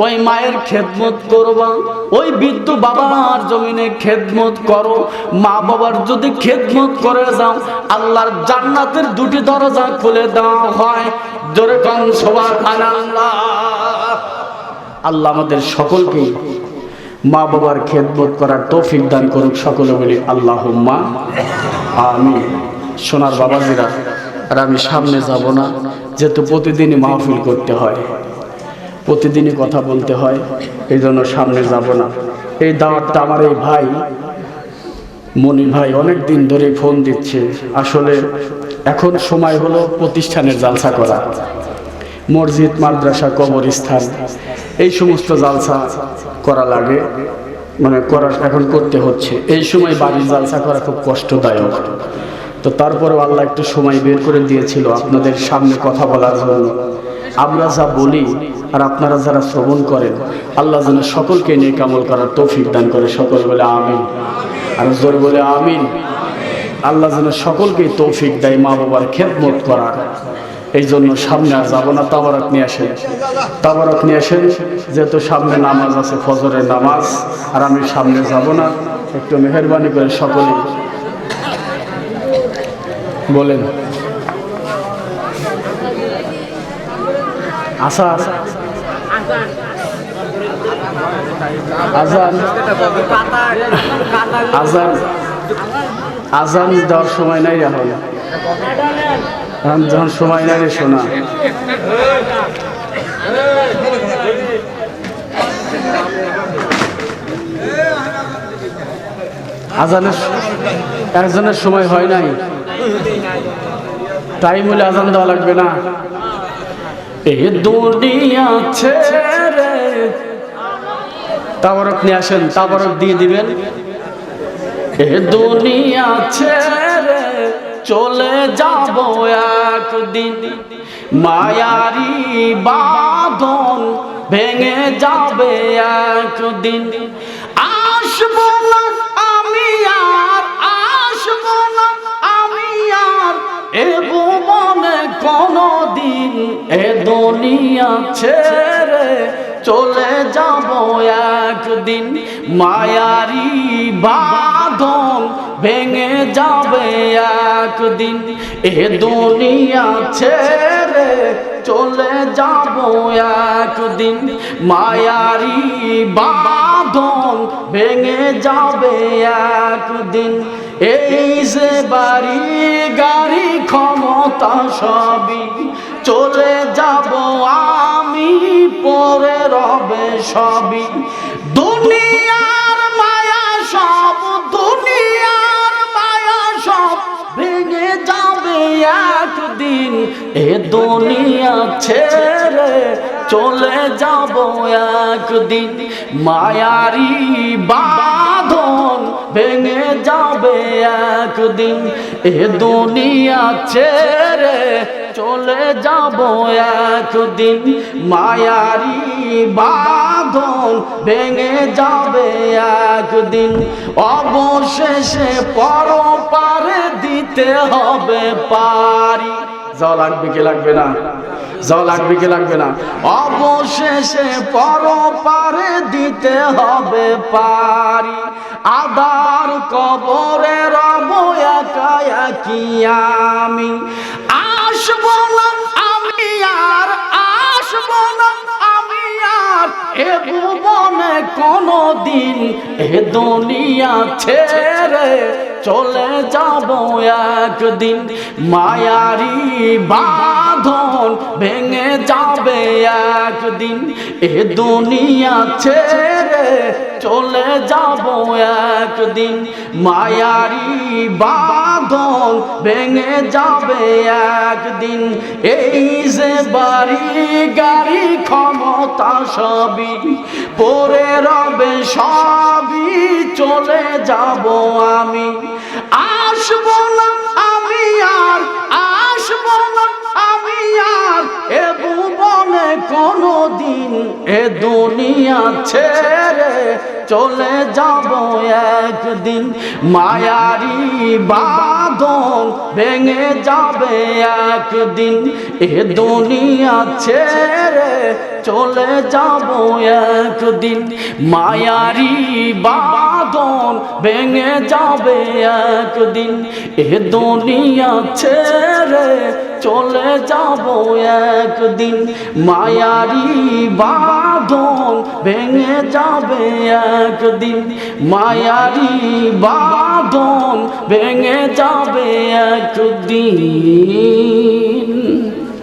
ওই মায়ের খেদমত করবা, ওই বৃদ্ধ বাবার জমিনে খেদমত করো। মা বাবার যদি খেদমত করে যাও, আল্লাহর জান্নাতের দুটি দরজা খুলে দেওয়া হয়। জোরে কান সুবহানাল্লাহ। আল্লাহ আমাদের সকলকে মা বাবার খেদমত করার তৌফিক দান করুক। সকলে বলি আল্লাহুম্মা আমিন। সোনার বাবাজিরা, আর আমি সামনে যাব না, যেহেতু প্রতিদিনই মাহফিল করতে হয়, প্রতিদিনই কথা বলতে হয়, এই জন্য সামনে যাব না। এই দাওয়াতটা আমার এই ভাই মনি ভাই অনেক দিন ধরে ফোন দিচ্ছে। আসলে এখন সময় হলো প্রতিষ্ঠানের জালসা করা, মসজিদ, মাদ্রাসা, কবরস্থান, এই সমস্ত জালসা করা লাগে, মানে করা এখন করতে হচ্ছে। এই সময় বাড়ির জালসা করা খুব কষ্টদায়ক। তো তারপরেও আল্লাহ একটু সময় বের করে দিয়েছিল আপনাদের সামনে কথা বলার জন্য। আমরা যা বলি আর আপনারা যারা শ্রবণ করেন, আল্লাহ যেন সকলকে নেক আমল করার তৌফিক দান করে। সকল বলে আমিন, আর জোরে বলে আমিন। আল্লাহ যেন সকলকে তৌফিক দেয় মা বাবার খেদমত করার। এই জন্য সামনে আর যাবো না, তাবারক নিয়ে আসেন, তাবারক নিয়ে আসেন। যেহেতু সামনে নামাজ আছে, ফজরের নামাজ, আর আমি সামনে যাব না। একটু মেহেরবানি করে সকলেই বলেন আসার আজান আজান আজান দেওয়ার সময় নাই, এখন যখন সময় নাই রে শোনা। আজানের একজনের সময় হয় নাই, টাইম হলে আজান দেওয়া লাগবে না। এ দুনিয়া ছেড়ে তাবারক নিয়ে আসেন, তাবারক দিয়ে দিবেন। এ দুনিয়া ছেড়ে চলে যাব একদিন, মায়ারি বাঁধন ভেঙে যাবে একদিন। আসবো না আমি আর, আসবো না আমি আর এ ভুবনে কোনদিন। এ দুনিয়া ছেড়ে চলে যাব একদিন, মায়ারি বাঁধন ভেঙে যাবে একদিন। এ দুনিয়া ছেড়ে চলে যাব একদিন, মায়ারি বাঁধন ভেঙে যাবে একদিন। এই যে বাড়ি গাড়ি ক্ষমতা সবই চলে যাব আমি, পরে রবে সবই। দুনিয়ার মায়া সব, দুনিয়ার মায়া সব ভেঙে যাবে একদিন। এ দুনিয়া ছেড়ে চলে যাব একদিন, মায়ারি বাঁধন ভেঙে যাবে একদিন। এ দুনিয়া ছেড়ে চলে যাব একদিন, মায়ারি বাঁধন ভেঙে যাবে একদিন। অবশেষে পরপারে দিতে হবে পারি। যাওয়া লাগবে কি লাগবে না? যাওয়া লাগবে কি লাগবে না? অবশেষে পরপারে দিতে হবে পারি। আদার কবরে রব একা একি আমি। আসবো না আমি আর, আসবো না আমি আর এ ভুবনে কোনদিন। এ দুনিয়া ছেড়ে চলে যাব একদিন, মায়ারি বাঁধন ভেঙে যাবে একদিন। এ দুনিয়া ছেড়ে চলে যাব একদিন, মায়ারি বাঁধন ভেঙে যাবে একদিন। এই যে বাড়ি গাড়ি ক্ষমতা সবই পরে রবে সবই, চলে যাব আমি। আসবো না আমি আর, আসবো না আমি আর এ ভুবনে কোনদিন। এ দুনিয়া ছেড়ে চলে যাব একদিন, মায়ারি বাঁধন ভেঙে যাবে একদিন। এ দুনিয়া ছেড়ে চলে যাব একদিন, মায়ারি বাঁধন ভেঙে যাবে একদিন। এ দুনিয়া ছেড়ে চলে যাব একদিন, মায়ারি বাঁধন ভেঙে যাবে একদিন, মায়ারি বাঁধন ভেঙে যাবে একদিন।